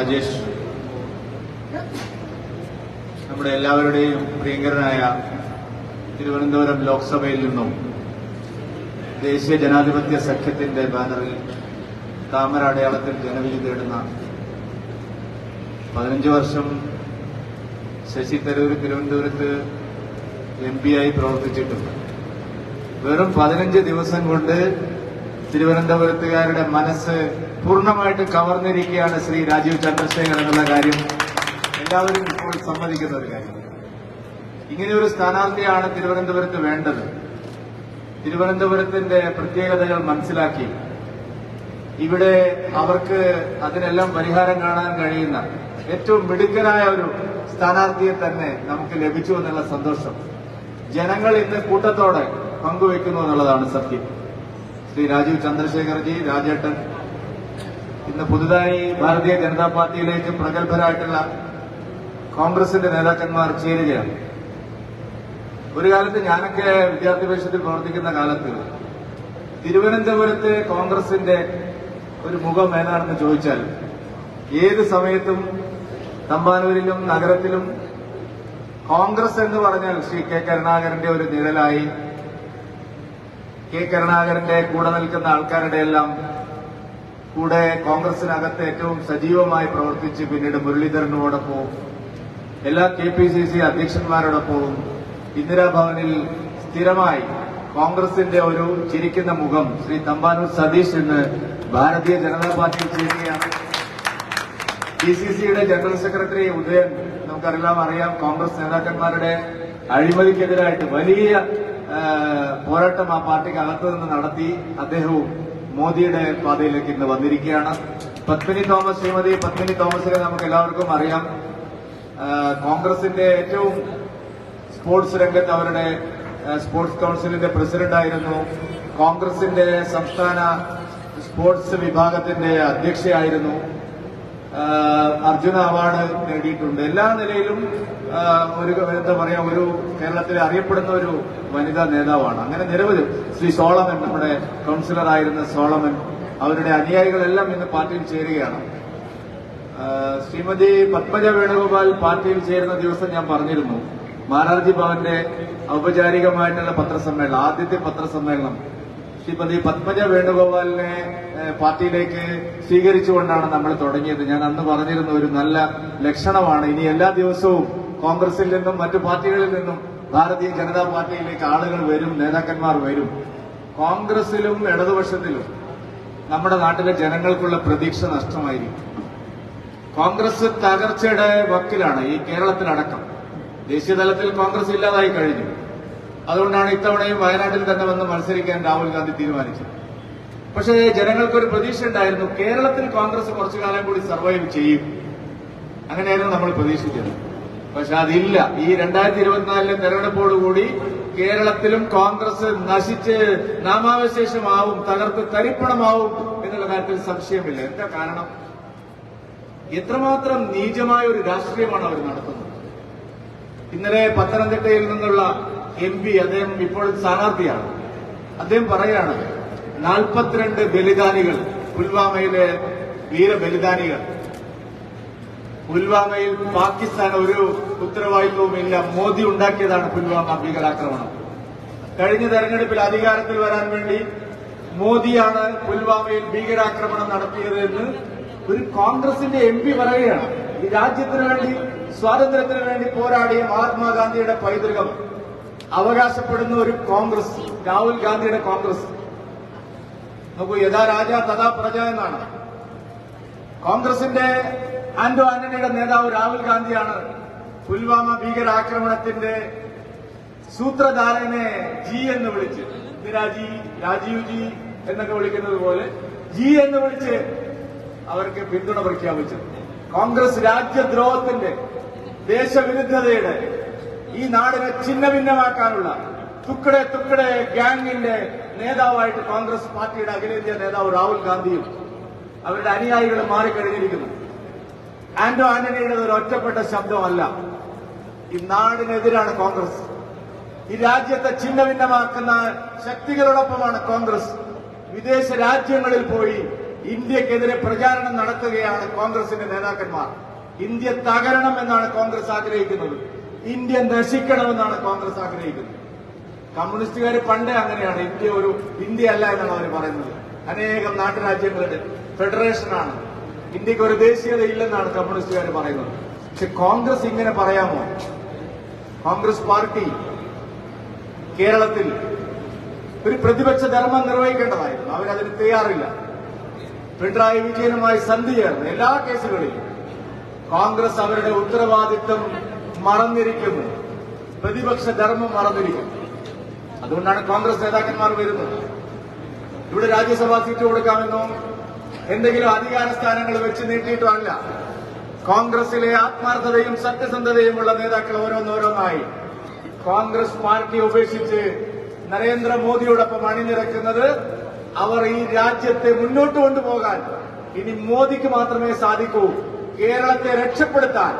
രാജേഷ്, നമ്മുടെ എല്ലാവരുടെയും പ്രിയങ്കരനായ തിരുവനന്തപുരം ലോക്സഭയിൽ നിന്നും ദേശീയ ജനാധിപത്യ സഖ്യത്തിന്റെ ബാനറിൽ താമര അടയാളത്തിൽ ജനവിധി തേടുന്ന 15 വർഷം ശശി തരൂർ തിരുവനന്തപുരത്ത് MP ആയി പ്രവർത്തിച്ചിട്ടുണ്ട്. വെറും 15 ദിവസം കൊണ്ട് തിരുവനന്തപുരത്തുകാരുടെ മനസ്സ് പൂർണ്ണമായിട്ട് കവർന്നിരിക്കുകയാണ് ശ്രീ രാജീവ് ചന്ദ്രശേഖർ എന്നുള്ള കാര്യം എല്ലാവരും ഇപ്പോൾ സമ്മതിക്കുന്ന ഒരു കാര്യം. ഇങ്ങനെയൊരു സ്ഥാനാർത്ഥിയാണ് തിരുവനന്തപുരത്ത് വേണ്ടത്. തിരുവനന്തപുരത്തിന്റെ പ്രത്യേകതകൾ മനസ്സിലാക്കി ഇവിടെ അവർക്ക് അതിനെല്ലാം പരിഹാരം കാണാൻ കഴിയുന്ന ഏറ്റവും മിടുക്കനായ ഒരു സ്ഥാനാർത്ഥിയെ തന്നെ നമുക്ക് ലഭിച്ചു എന്നുള്ള സന്തോഷം ജനങ്ങൾ ഇന്ന് കൂട്ടത്തോടെ പങ്കുവയ്ക്കുന്നു എന്നുള്ളതാണ് സത്യം. ശ്രീ രാജീവ് ചന്ദ്രശേഖർജി, രാജേട്ടൻ ഇന്ന് പുതുതായി ഭാരതീയ ജനതാ പാർട്ടിയിലേക്ക് പ്രഗത്ഭരായിട്ടുള്ള കോൺഗ്രസിന്റെ നേതാക്കന്മാർ ചേരുകയാണ്. ഒരു കാലത്ത് ഞാനൊക്കെ വിദ്യാർത്ഥി പരിഷത്തിൽ പ്രവർത്തിക്കുന്ന കാലത്ത് തിരുവനന്തപുരത്ത് കോൺഗ്രസിന്റെ ഒരു മുഖം ഏതാണെന്ന് ചോദിച്ചാൽ ഏത് സമയത്തും തമ്പാനൂരിലും നഗരത്തിലും കോൺഗ്രസ് എന്ന് പറഞ്ഞാൽ ശ്രീ കെ കരുണാകരന്റെ ഒരു നിഴലായി, കെ കരുണാകരന്റെ കൂടെ നിൽക്കുന്ന ആൾക്കാരുടെ എല്ലാം കൂടെ കോൺഗ്രസിനകത്ത് ഏറ്റവും സജീവമായി പ്രവർത്തിച്ച് പിന്നീട് മുരളീധരനോടൊപ്പവും എല്ലാ KPCC അധ്യക്ഷന്മാരോടൊപ്പവും ഇന്ദിരാഭവനിൽ സ്ഥിരമായി കോൺഗ്രസിന്റെ ഒരു ചിരിക്കുന്ന മുഖം ശ്രീ തമ്പാനൂർ സതീഷ് ഇന്ന് ഭാരതീയ ജനതാ പാർട്ടിയിൽ ചേരുകയാണ്. PCCയുടെ ജനറൽ സെക്രട്ടറി ഉദയൻ നമുക്കെല്ലാം അറിയാം. കോൺഗ്രസ് നേതാക്കന്മാരുടെ അഴിമതിക്കെതിരായിട്ട് വലിയ പോരാട്ടം ആ പാർട്ടിക്ക് അകത്തു നിന്ന് നടത്തി അദ്ദേഹവും മോദിയുടെ പാതയിലേക്ക് ഇന്ന് വന്നിരിക്കുകയാണ്. ശ്രീമതി പത്മിനി തോമസിനെ നമുക്ക് എല്ലാവർക്കും അറിയാം. കോൺഗ്രസിന്റെ ഏറ്റവും സ്പോർട്സ് രംഗത്ത് അവരുടെ സ്പോർട്സ് കൌൺസിലിന്റെ പ്രസിഡന്റായിരുന്നു. കോൺഗ്രസിന്റെ സംസ്ഥാന സ്പോർട്സ് വിഭാഗത്തിന്റെ അധ്യക്ഷയായിരുന്നു. അർജുന അവാർഡ് നേടിയിട്ടുണ്ട്. എല്ലാ നിലയിലും ഒരു കേരളത്തിലെ അറിയപ്പെടുന്ന ഒരു വനിതാ നേതാവാണ്. അങ്ങനെ നിരവധി ശ്രീ സോളമൻ, നമ്മുടെ കൌൺസിലറായിരുന്ന സോളമൻ, അവരുടെ അനുയായികളെല്ലാം ഇന്ന് പാർട്ടിയിൽ ചേരുകയാണ്. ശ്രീമതി പത്മജ വേണുഗോപാൽ പാർട്ടിയിൽ ചേരുന്ന ദിവസം ഞാൻ പറഞ്ഞിരുന്നു, മാരാർജി ഭവന്റെ ഔപചാരികമായിട്ടുള്ള പത്രസമ്മേളനം, ആദ്യത്തെ പത്രസമ്മേളനം ശ്രീമതി പത്മജ വേണുഗോപാലിനെ പാർട്ടിയിലേക്ക് സ്വീകരിച്ചുകൊണ്ടാണ് നമ്മൾ തുടങ്ങിയത്. ഞാൻ അന്ന് പറഞ്ഞിരുന്നു, ഒരു നല്ല ലക്ഷണമാണ്. ഇനി എല്ലാ ദിവസവും കോൺഗ്രസിൽ നിന്നും മറ്റു പാർട്ടികളിൽ നിന്നും ഭാരതീയ ജനതാ പാർട്ടിയിലേക്ക് ആളുകൾ വരും, നേതാക്കന്മാർ വരും. കോൺഗ്രസിലും ഇടതുപക്ഷത്തിലും നമ്മുടെ നാട്ടിലെ ജനങ്ങൾക്കുള്ള പ്രതീക്ഷ നഷ്ടമായിരിക്കും. കോൺഗ്രസ് തകർച്ചയുടെ വക്കിലാണ്, ഈ കേരളത്തിലടക്കം. ദേശീയതലത്തിൽ കോൺഗ്രസ് ഇല്ലാതായി കഴിഞ്ഞു. അതുകൊണ്ടാണ് ഇത്തവണയും വയനാട്ടിൽ തന്നെ വന്ന് മത്സരിക്കാൻ രാഹുൽ ഗാന്ധി തീരുമാനിച്ചത്. പക്ഷേ ജനങ്ങൾക്കൊരു പ്രതീക്ഷ ഉണ്ടായിരുന്നു, കേരളത്തിൽ കോൺഗ്രസ് കുറച്ചു കാലം കൂടി സർവൈവ് ചെയ്യും. അങ്ങനെയായിരുന്നു നമ്മൾ പ്രതീക്ഷിച്ചത്. പക്ഷെ അതില്ല. ഈ 2024 തെരഞ്ഞെടുപ്പോടുകൂടി കേരളത്തിലും കോൺഗ്രസ് നശിച്ച് നാമാവശേഷമാവും, തകർത്ത് തരിപ്പണമാവും എന്നുള്ള കാര്യത്തിൽ സംശയമില്ല. എന്താ കാരണം? എത്രമാത്രം നീചമായ ഒരു രാഷ്ട്രീയമാണ് അവർ നടത്തുന്നത്. ഇന്നലെ പത്തനംതിട്ടയിൽ നിന്നുള്ള MP, അദ്ദേഹം ഇപ്പോൾ സ്ഥാനാർത്ഥിയാണ്, അദ്ദേഹം പറയാണ് 42 ബലിദാനികൾ, പുൽവാമയിലെ വീരബലിദാനികൾ. പുൽവാമയിൽ പാകിസ്ഥാൻ ഒരു ഉത്തരവാദിത്വവുമില്ല, മോദി ഉണ്ടാക്കിയതാണ് പുൽവാമ ഭീകരാക്രമണം. കഴിഞ്ഞ തെരഞ്ഞെടുപ്പിൽ അധികാരത്തിൽ വരാൻ വേണ്ടി മോദിയാണ് പുൽവാമയിൽ ഭീകരാക്രമണം നടത്തിയത് എന്ന് ഒരു കോൺഗ്രസിന്റെ MP പറയുകയാണ്. ഈ രാജ്യത്തിന് വേണ്ടി, സ്വാതന്ത്ര്യത്തിന് വേണ്ടി പോരാടിയ മഹാത്മാഗാന്ധിയുടെ പൈതൃകം അവകാശപ്പെടുന്ന ഒരു കോൺഗ്രസ്, രാഹുൽ ഗാന്ധിയുടെ കോൺഗ്രസ്. നോക്കൂ, യഥാ രാജ തഥാ പ്രജ എന്നാണ്. കോൺഗ്രസിന്റെ ആന്റണിയുടെ നേതാവ് രാഹുൽ ഗാന്ധിയാണ് പുൽവാമ ഭീകരാക്രമണത്തിന്റെ സൂത്രധാരനെ ജി എന്ന് വിളിച്ച്, ഇന്ദിരാജി, രാജീവ് ജി എന്നൊക്കെ വിളിക്കുന്നത് പോലെ ജി എന്ന് വിളിച്ച് അവർക്ക് പിന്തുണ പ്രഖ്യാപിച്ചത്. കോൺഗ്രസ് രാജ്യദ്രോഹത്തിന്റെ, ദേശവിരുദ്ധതയുടെ, ഈ നാടിനെ ഛിന്നഭിന്നമാക്കാനുള്ള തുക്കടെ ഗ്യാങ്ങിന്റെ നേതാവായിട്ട് കോൺഗ്രസ് പാർട്ടിയുടെ അഖിലേന്ത്യാ നേതാവ് രാഹുൽ ഗാന്ധിയും അവരുടെ അനുയായികളും മാറിക്കഴിഞ്ഞിരിക്കുന്നു. ആന്റണിയുടെ ഒരു ഒറ്റപ്പെട്ട ശബ്ദമല്ല. ഈ നാടിനെതിരാണ് കോൺഗ്രസ്. ഈ രാജ്യത്തെ ഛിന്നഭിന്നമാക്കുന്ന ശക്തികളോടൊപ്പമാണ് കോൺഗ്രസ്. വിദേശ രാജ്യങ്ങളിൽ പോയി ഇന്ത്യക്കെതിരെ പ്രചാരണം നടത്തുകയാണ് കോൺഗ്രസിന്റെ നേതാക്കന്മാർ. ഇന്ത്യ തകരണം എന്നാണ് കോൺഗ്രസ് ആഗ്രഹിക്കുന്നത്. ഇന്ത്യ നശിക്കണമെന്നാണ് കോൺഗ്രസ് ആഗ്രഹിക്കുന്നത്. കമ്മ്യൂണിസ്റ്റുകാർ പണ്ടേ അങ്ങനെയാണ്. ഇന്ത്യ ഒരു ഇന്ത്യ അല്ല എന്നാണ് അവർ പറയുന്നത്. അനേകം നാട്ടുരാജ്യങ്ങളുടെ ഫെഡറേഷനാണ്. ഇന്ത്യക്ക് ഒരു ദേശീയത ഇല്ലെന്നാണ് കമ്മ്യൂണിസ്റ്റുകാർ പറയുന്നത്. പക്ഷെ കോൺഗ്രസ് ഇങ്ങനെ പറയാമോ? കോൺഗ്രസ് പാർട്ടി കേരളത്തിൽ ഒരു പ്രതിപക്ഷ ധർമ്മം നിർവഹിക്കേണ്ടതായിരുന്നു. അവരതിന് തയ്യാറില്ല. പിണറായി വിജയനുമായി സന്ധി ചേർന്ന് എല്ലാ കേസുകളിലും കോൺഗ്രസ് അവരുടെ ഉത്തരവാദിത്വം മറന്നിരിക്കുന്നു. പ്രതിപക്ഷ ധർമ്മം മറന്നിരിക്കുന്നു. അതുകൊണ്ടാണ് കോൺഗ്രസ് നേതാക്കന്മാർ വരുന്നത്. ഇവിടെ രാജ്യസഭാ സീറ്റ് കൊടുക്കാമെന്നോ എന്തെങ്കിലും അധികാര സ്ഥാനങ്ങൾ വെച്ച് നീട്ടിയിട്ടോ അല്ല. കോൺഗ്രസിലെ ആത്മാർത്ഥതയും സത്യസന്ധതയുമുള്ള നേതാക്കൾ ഓരോന്നോരോന്നായി കോൺഗ്രസ് പാർട്ടി ഉപേക്ഷിച്ച് നരേന്ദ്രമോദിയോടൊപ്പം അണിനിരക്കുന്നത് അവർ ഈ രാജ്യത്തെ മുന്നോട്ട് കൊണ്ടുപോകാൻ ഇനി മോദിക്ക് മാത്രമേ സാധിക്കൂ. കേരളത്തെ രക്ഷപ്പെടുത്താൻ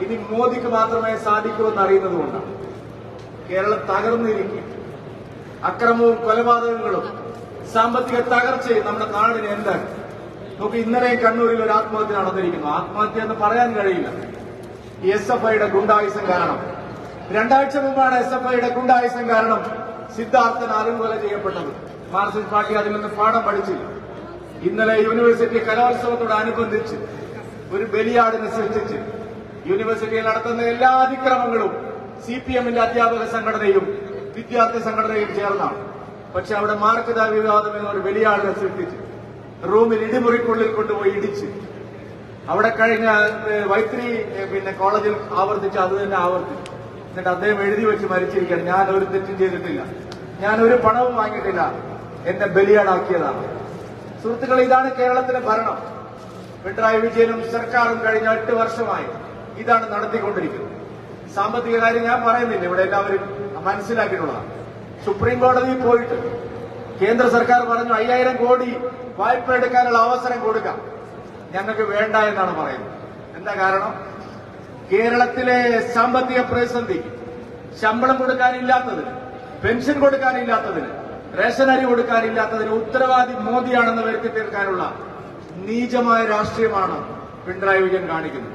ഇനി മോദിക്ക് മാത്രമേ സാധിക്കൂ എന്നറിയുന്നതുകൊണ്ടാണ്. കേരളം തകർന്നിരിക്കും. അക്രമവും കൊലപാതകങ്ങളും സാമ്പത്തിക തകർച്ചയും നമ്മുടെ നാടിന് എന്താണ്? നമുക്ക് ഇന്നലെ കണ്ണൂരിൽ ഒരു ആത്മഹത്യ നടന്നിരിക്കുന്നു. ആത്മഹത്യ എന്ന് പറയാൻ കഴിയില്ല. SFIയുടെ ഗുണ്ടായുസം കാരണം. 2 ആഴ്ച മുമ്പാണ് SFIയുടെ ഗുണ്ടായുസം കാരണം സിദ്ധാർത്ഥൻ അരുംകൊല ചെയ്യപ്പെട്ടത്. മാർക്സിസ്റ്റ് പാർട്ടി അതിൽ നിന്ന് പാഠം പഠിച്ചില്ല. ഇന്നലെ യൂണിവേഴ്സിറ്റി കലോത്സവത്തോടനുബന്ധിച്ച് ഒരു ബലിയാടിനെ സൃഷ്ടിച്ച് യൂണിവേഴ്സിറ്റിയിൽ നടത്തുന്ന എല്ലാ അതിക്രമങ്ങളും CPMന്റെ അധ്യാപക സംഘടനയും വിദ്യാർത്ഥി സംഘടനയും ചേർന്നാണ്. പക്ഷെ അവിടെ മാർക്കത വിവാദം എന്നൊരു ബലിയാടിനെ സൃഷ്ടിച്ച് റൂമിൽ ഇടിമുറിക്കുള്ളിൽ കൊണ്ടുപോയി ഇടിച്ച് അവിടെ കഴിഞ്ഞ വൈത്തിരി കോളേജിൽ ആവർത്തിച്ച് അത് തന്നെ ആവർത്തിച്ചു. എന്നിട്ട് അദ്ദേഹം എഴുതി വെച്ച് മരിച്ചിരിക്കുകയാണ്. ഞാൻ ഒരു തെറ്റും ചെയ്തിട്ടില്ല, ഞാൻ ഒരു പണവും വാങ്ങിയിട്ടില്ല, എന്നെ ബലിയാടാക്കിയതാണ്. സുഹൃത്തുക്കളെ, ഇതാണ് കേരളത്തിലെ ഭരണം. പിണറായി വിജയനും സർക്കാരും കഴിഞ്ഞ 8 വർഷമായി ഇതാണ് നടത്തിക്കൊണ്ടിരിക്കുന്നത്. സാമ്പത്തിക കാര്യം ഞാൻ പറയുന്നില്ല, ഇവിടെ എല്ലാവരും മനസ്സിലാക്കിയിട്ടുള്ളതാണ്. സുപ്രീം കോടതിയിൽ പോയിട്ട് കേന്ദ്ര സർക്കാർ പറഞ്ഞു 5000 കോടി വായ്പ എടുക്കാനുള്ള അവസരം കൊടുക്കാം. ഞങ്ങൾക്ക് വേണ്ട എന്നാണ് പറയുന്നത്. എന്താ കാരണം? കേരളത്തിലെ സാമ്പത്തിക പ്രതിസന്ധി, ശമ്പളം കൊടുക്കാനില്ലാത്തതിന്, പെൻഷൻ കൊടുക്കാനില്ലാത്തതിന്, റേഷൻ അരി കൊടുക്കാനില്ലാത്തതിന് ഉത്തരവാദി മോദിയാണെന്ന് വരുത്തി തീർക്കാനുള്ള നീചമായ രാഷ്ട്രീയമാണ് പിണറായി വിജയൻ കാണിക്കുന്നത്.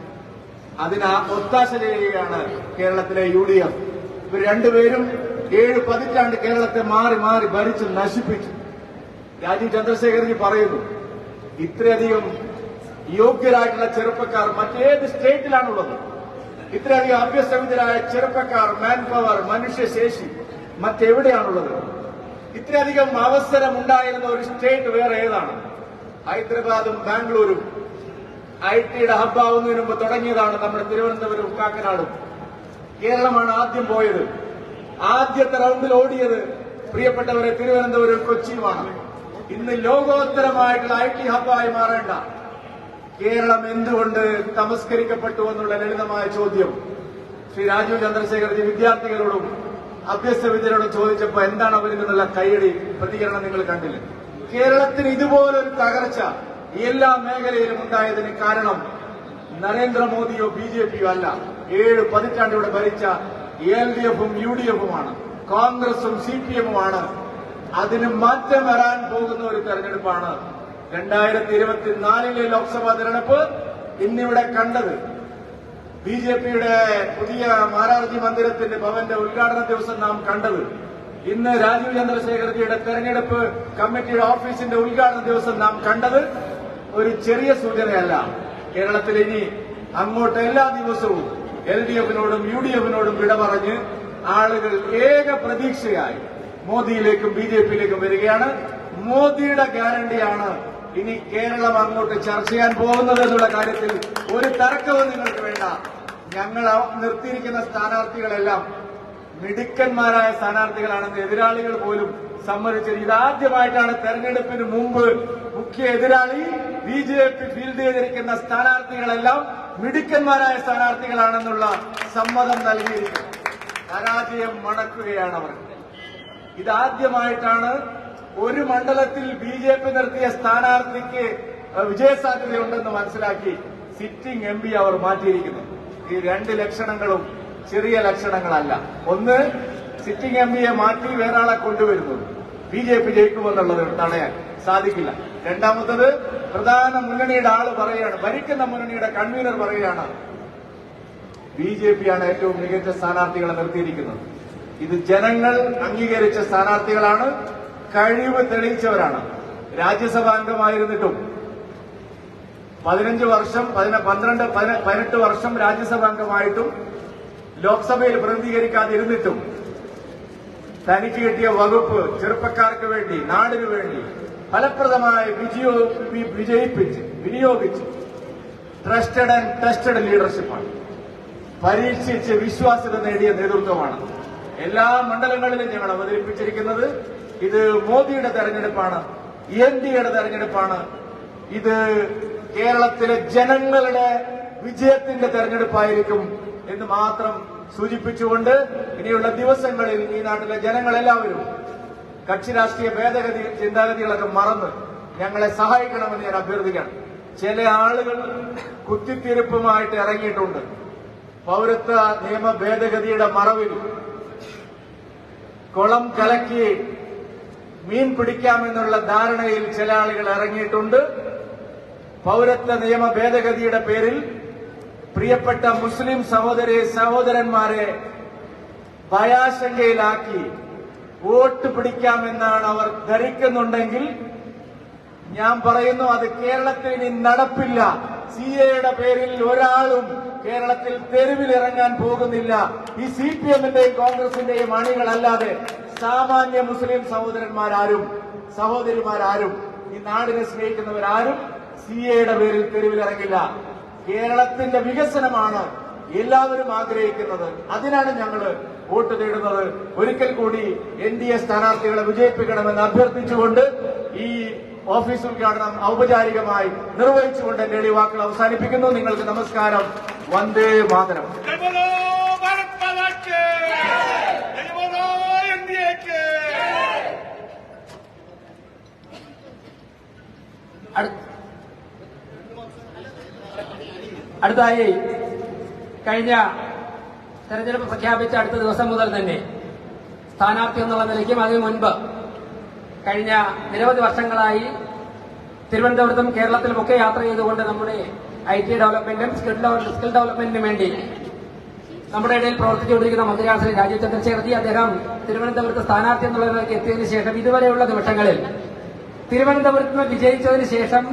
അതിന് ഒത്താശ ചെയ്യുകയാണ് കേരളത്തിലെ UDF. ഇവർ രണ്ടുപേരും 7 പതിറ്റാണ്ട് കേരളത്തെ മാറി മാറി ഭരിച്ച് നശിപ്പിച്ചു. രാജീവ് ചന്ദ്രശേഖർജി പറയുന്നു, ഇത്രയധികം യോഗ്യരായിട്ടുള്ള ചെറുപ്പക്കാർ മറ്റേത് സ്റ്റേറ്റിലാണുള്ളത്? ഇത്രയധികം അഭ്യസ്തവിദ്യരായ ചെറുപ്പക്കാർ, മാൻ പവർ, മനുഷ്യശേഷി മറ്റെവിടെയാണുള്ളത്? ഇത്രയധികം അവസരം ഉണ്ടായിരുന്ന ഒരു സ്റ്റേറ്റ് വേറെ ഏതാണ്? ഹൈദരാബാദും ബാംഗ്ലൂരും IT-യുടെ ഹബ്ബാവുന്നതിന് മുമ്പ് തുടങ്ങിയതാണ് നമ്മുടെ തിരുവനന്തപുരവും കാക്കനാടും. കേരളമാണ് ആദ്യം പോയത്. ആദ്യത്തെ റൗണ്ടിൽ ഓടിയത് പ്രിയപ്പെട്ടവരെ തിരുവനന്തപുരം കൊച്ചിയുമാണ്. ഇന്ന് ലോകോത്തരമായിട്ടുള്ള IT ഹബ്ബായി മാറേണ്ട കേരളം എന്തുകൊണ്ട് തമസ്കരിക്കപ്പെട്ടു എന്നുള്ള ലളിതമായ ചോദ്യം ശ്രീ രാജീവ് ചന്ദ്രശേഖർജി വിദ്യാർത്ഥികളോടും അഭ്യസ്തവിദ്യരോടും ചോദിച്ചപ്പോൾ എന്താണ് അവരിൽ നിന്നുള്ള കൈയടി പ്രതികരണം നിങ്ങൾ കണ്ടില്ല? കേരളത്തിന് ഇതുപോലൊരു തകർച്ച എല്ലാ മേഖലയിലും ഉണ്ടായതിന് കാരണം നരേന്ദ്രമോദിയോ BJPയോ അല്ല, 7 പതിറ്റാണ്ട് ഇവിടെ ഭരിച്ച LDFും UDFുമാണ്, കോൺഗ്രസും CPMുമാണ്. അതിന് മാറ്റം വരാൻ പോകുന്ന ഒരു തെരഞ്ഞെടുപ്പാണ് 2024 ലോക്സഭാ തെരഞ്ഞെടുപ്പ്. ഇന്നിവിടെ കണ്ടത് BJPയുടെ പുതിയ മാരാർജി മന്ദിരത്തിന്റെ ഭവന്റെ ഉദ്ഘാടന ദിവസം നാം കണ്ടത്, ഇന്ന് രാജീവ് ചന്ദ്രശേഖർജിയുടെ തെരഞ്ഞെടുപ്പ് കമ്മിറ്റിയുടെ ഓഫീസിന്റെ ഉദ്ഘാടന ദിവസം നാം കണ്ടത് ഒരു ചെറിയ സൂചനയല്ല. കേരളത്തിൽ ഇനി അങ്ങോട്ട് എല്ലാ ദിവസവും LDFിനോടും UDFിനോടും വിട പറഞ്ഞ് ആളുകൾ ഏക പ്രതീക്ഷയായി മോദിയിലേക്കും BJPയിലേക്കും വരികയാണ്. മോദിയുടെ ഗ്യാരണ്ടിയാണ് ഇനി കേരളം അങ്ങോട്ട് ചർച്ച ചെയ്യാൻ പോകുന്നത് എന്നുള്ള കാര്യത്തിൽ ഒരു തർക്കവും നിങ്ങൾക്ക് വേണ്ട. ഞങ്ങൾ നിർത്തിയിരിക്കുന്ന സ്ഥാനാർത്ഥികളെല്ലാം മിടുക്കന്മാരായ സ്ഥാനാർത്ഥികളാണെന്ന് എതിരാളികൾ പോലും സമ്മതിച്ചത്. ഇതാദ്യമായിട്ടാണ് തെരഞ്ഞെടുപ്പിന് മുമ്പ് മുഖ്യ എതിരാളി BJP ഫീൽഡ് ചെയ്തിരിക്കുന്ന സ്ഥാനാർത്ഥികളെല്ലാം മിടുക്കന്മാരായ സ്ഥാനാർത്ഥികളാണെന്നുള്ള സമ്മതം നൽകിയിരിക്കുന്നത്. പരാജയം മണക്കുകയാണ് അവർ. ഇതാദ്യമായിട്ടാണ് ഒരു മണ്ഡലത്തിൽ BJP നിർത്തിയ സ്ഥാനാർത്ഥിക്ക് വിജയസാധ്യതയുണ്ടെന്ന് മനസ്സിലാക്കി സിറ്റിംഗ് MP അവർ മാറ്റിയിരിക്കുന്നു. ഈ 2 ലക്ഷണങ്ങളും ചെറിയ ലക്ഷണങ്ങളല്ല. ഒന്ന്, സിറ്റിംഗ് MPയെ മാറ്റി വേറെ ആളെ കൊണ്ടുവരുന്നത് BJP ജയിക്കുമെന്നുള്ളത് തടയാൻ സാധിക്കില്ല. രണ്ടാമത്തത്, പ്രധാന മുന്നണിയുടെ ആള് പറയുകയാണ്, ഭരിക്കുന്ന മുന്നണിയുടെ കൺവീനർ പറയുകയാണ്, BJP-യാണ് ഏറ്റവും മികച്ച സ്ഥാനാർത്ഥികളെ നിർത്തിയിരിക്കുന്നത്. ഇത് ജനങ്ങൾ അംഗീകരിച്ച സ്ഥാനാർത്ഥികളാണ്, കഴിവ് തെളിയിച്ചവരാണ്. രാജ്യസഭാംഗമായിരുന്നിട്ടും 15 വർഷം 18 വർഷം രാജ്യസഭാംഗമായിട്ടും ലോക്സഭയിൽ പ്രതിനിധീകരിക്കാതിരുന്നിട്ടും തനിക്ക് കിട്ടിയ വകുപ്പ് ചെറുപ്പക്കാർക്ക് വേണ്ടി, നാടിനു വേണ്ടി ഫലപ്രദമായി വിനിയോഗിച്ച് ട്രസ്റ്റഡ് ആൻഡ് ടെസ്റ്റഡ് ലീഡർഷിപ്പാണ്. പരീക്ഷിച്ച് വിശ്വാസ്യത നേടിയ നേതൃത്വമാണ് എല്ലാ മണ്ഡലങ്ങളിലും ഞങ്ങൾ അവതരിപ്പിച്ചിരിക്കുന്നത്. ഇത് മോദിയുടെ തെരഞ്ഞെടുപ്പാണ്, NDAയുടെ തെരഞ്ഞെടുപ്പാണ്. ഇത് കേരളത്തിലെ ജനങ്ങളുടെ വിജയത്തിന്റെ തെരഞ്ഞെടുപ്പായിരിക്കും എന്ന് മാത്രം സൂചിപ്പിച്ചുകൊണ്ട് ഇനിയുള്ള ദിവസങ്ങളിൽ ഈ നാട്ടിലെ ജനങ്ങളെല്ലാവരും കക്ഷി രാഷ്ട്രീയ ഭേദഗതി ചിന്താഗതികളൊക്കെ മറന്ന് ഞങ്ങളെ സഹായിക്കണമെന്ന് ഞാൻ അഭ്യർത്ഥിക്കണം. ചില ആളുകൾ കുത്തിത്തിരിപ്പുമായിട്ട് ഇറങ്ങിയിട്ടുണ്ട്. പൌരത്വ നിയമ ഭേദഗതിയുടെ മറവിൽ കുളം കലക്കി മീൻ പിടിക്കാമെന്നുള്ള ധാരണയിൽ ചില ആളുകൾ ഇറങ്ങിയിട്ടുണ്ട്. പൌരത്വ നിയമ ഭേദഗതിയുടെ പേരിൽ പ്രിയപ്പെട്ട മുസ്ലിം സഹോദരന്മാരെ ഭയാശങ്കയിലാക്കി വോട്ട് പിടിക്കാമെന്നാണ് അവർ ധരിക്കുന്നുണ്ടെങ്കിൽ ഞാൻ പറയുന്നു, അത് കേരളത്തിൽ ഇനി നടപ്പില്ല. CAയുടെ പേരിൽ ഒരാളും കേരളത്തിൽ തെരുവിലിറങ്ങാൻ പോകുന്നില്ല. ഈ CPM-ന്റെയും കോൺഗ്രസിന്റെയും അണികളല്ലാതെ സാമാന്യ മുസ്ലിം സഹോദരിമാരാരും ഈ നാടിനെ സ്നേഹിക്കുന്നവരാരും CAയുടെ പേരിൽ തെരുവിലിറങ്ങില്ല. കേരളത്തിന്റെ വികസനമാണ് എല്ലാവരും ആഗ്രഹിക്കുന്നത്. അതിനാണ് ഞങ്ങൾ വോട്ട് തേടുന്നത്. ഒരിക്കൽ കൂടി NDA സ്ഥാനാർത്ഥികളെ വിജയിപ്പിക്കണമെന്ന് അഭ്യർത്ഥിച്ചുകൊണ്ട് ഈ ഓഫീസ് ഉദ്ഘാടനം ഔപചാരികമായി നിർവഹിച്ചുകൊണ്ട് എന്റെ വാക്കുകൾ അവസാനിപ്പിക്കുന്നു. നിങ്ങൾക്ക് നമസ്കാരം. വന്ദേ മാതരം. അടുത്തായി കഴിഞ്ഞ തെരഞ്ഞെടുപ്പ് പ്രഖ്യാപിച്ച അടുത്ത ദിവസം മുതൽ തന്നെ സ്ഥാനാർത്ഥി എന്നുള്ള നിലയ്ക്കും അതിനു മുൻപ് കഴിഞ്ഞ നിരവധി വർഷങ്ങളായി തിരുവനന്തപുരത്തും കേരളത്തിലുമൊക്കെ യാത്ര ചെയ്തുകൊണ്ട് നമ്മുടെ IT ഡെവലപ്മെന്റും സ്കിൽ ഡെവലപ്മെന്റിനും വേണ്ടി നമ്മുടെ ഇടയിൽ പ്രവർത്തിച്ചുകൊണ്ടിരിക്കുന്ന മന്ത്രിയാണ് ശ്രീ രാജീവ് ചന്ദ്രശേഖർജി. അദ്ദേഹം തിരുവനന്തപുരത്ത് സ്ഥാനാർത്ഥി എന്നുള്ള നിലയ്ക്ക് എത്തിയതിനു ശേഷം ഇതുവരെയുള്ള നിമിഷങ്ങളിൽ തിരുവനന്തപുരത്ത് നിന്ന് വിജയിച്ചതിന് ശേഷം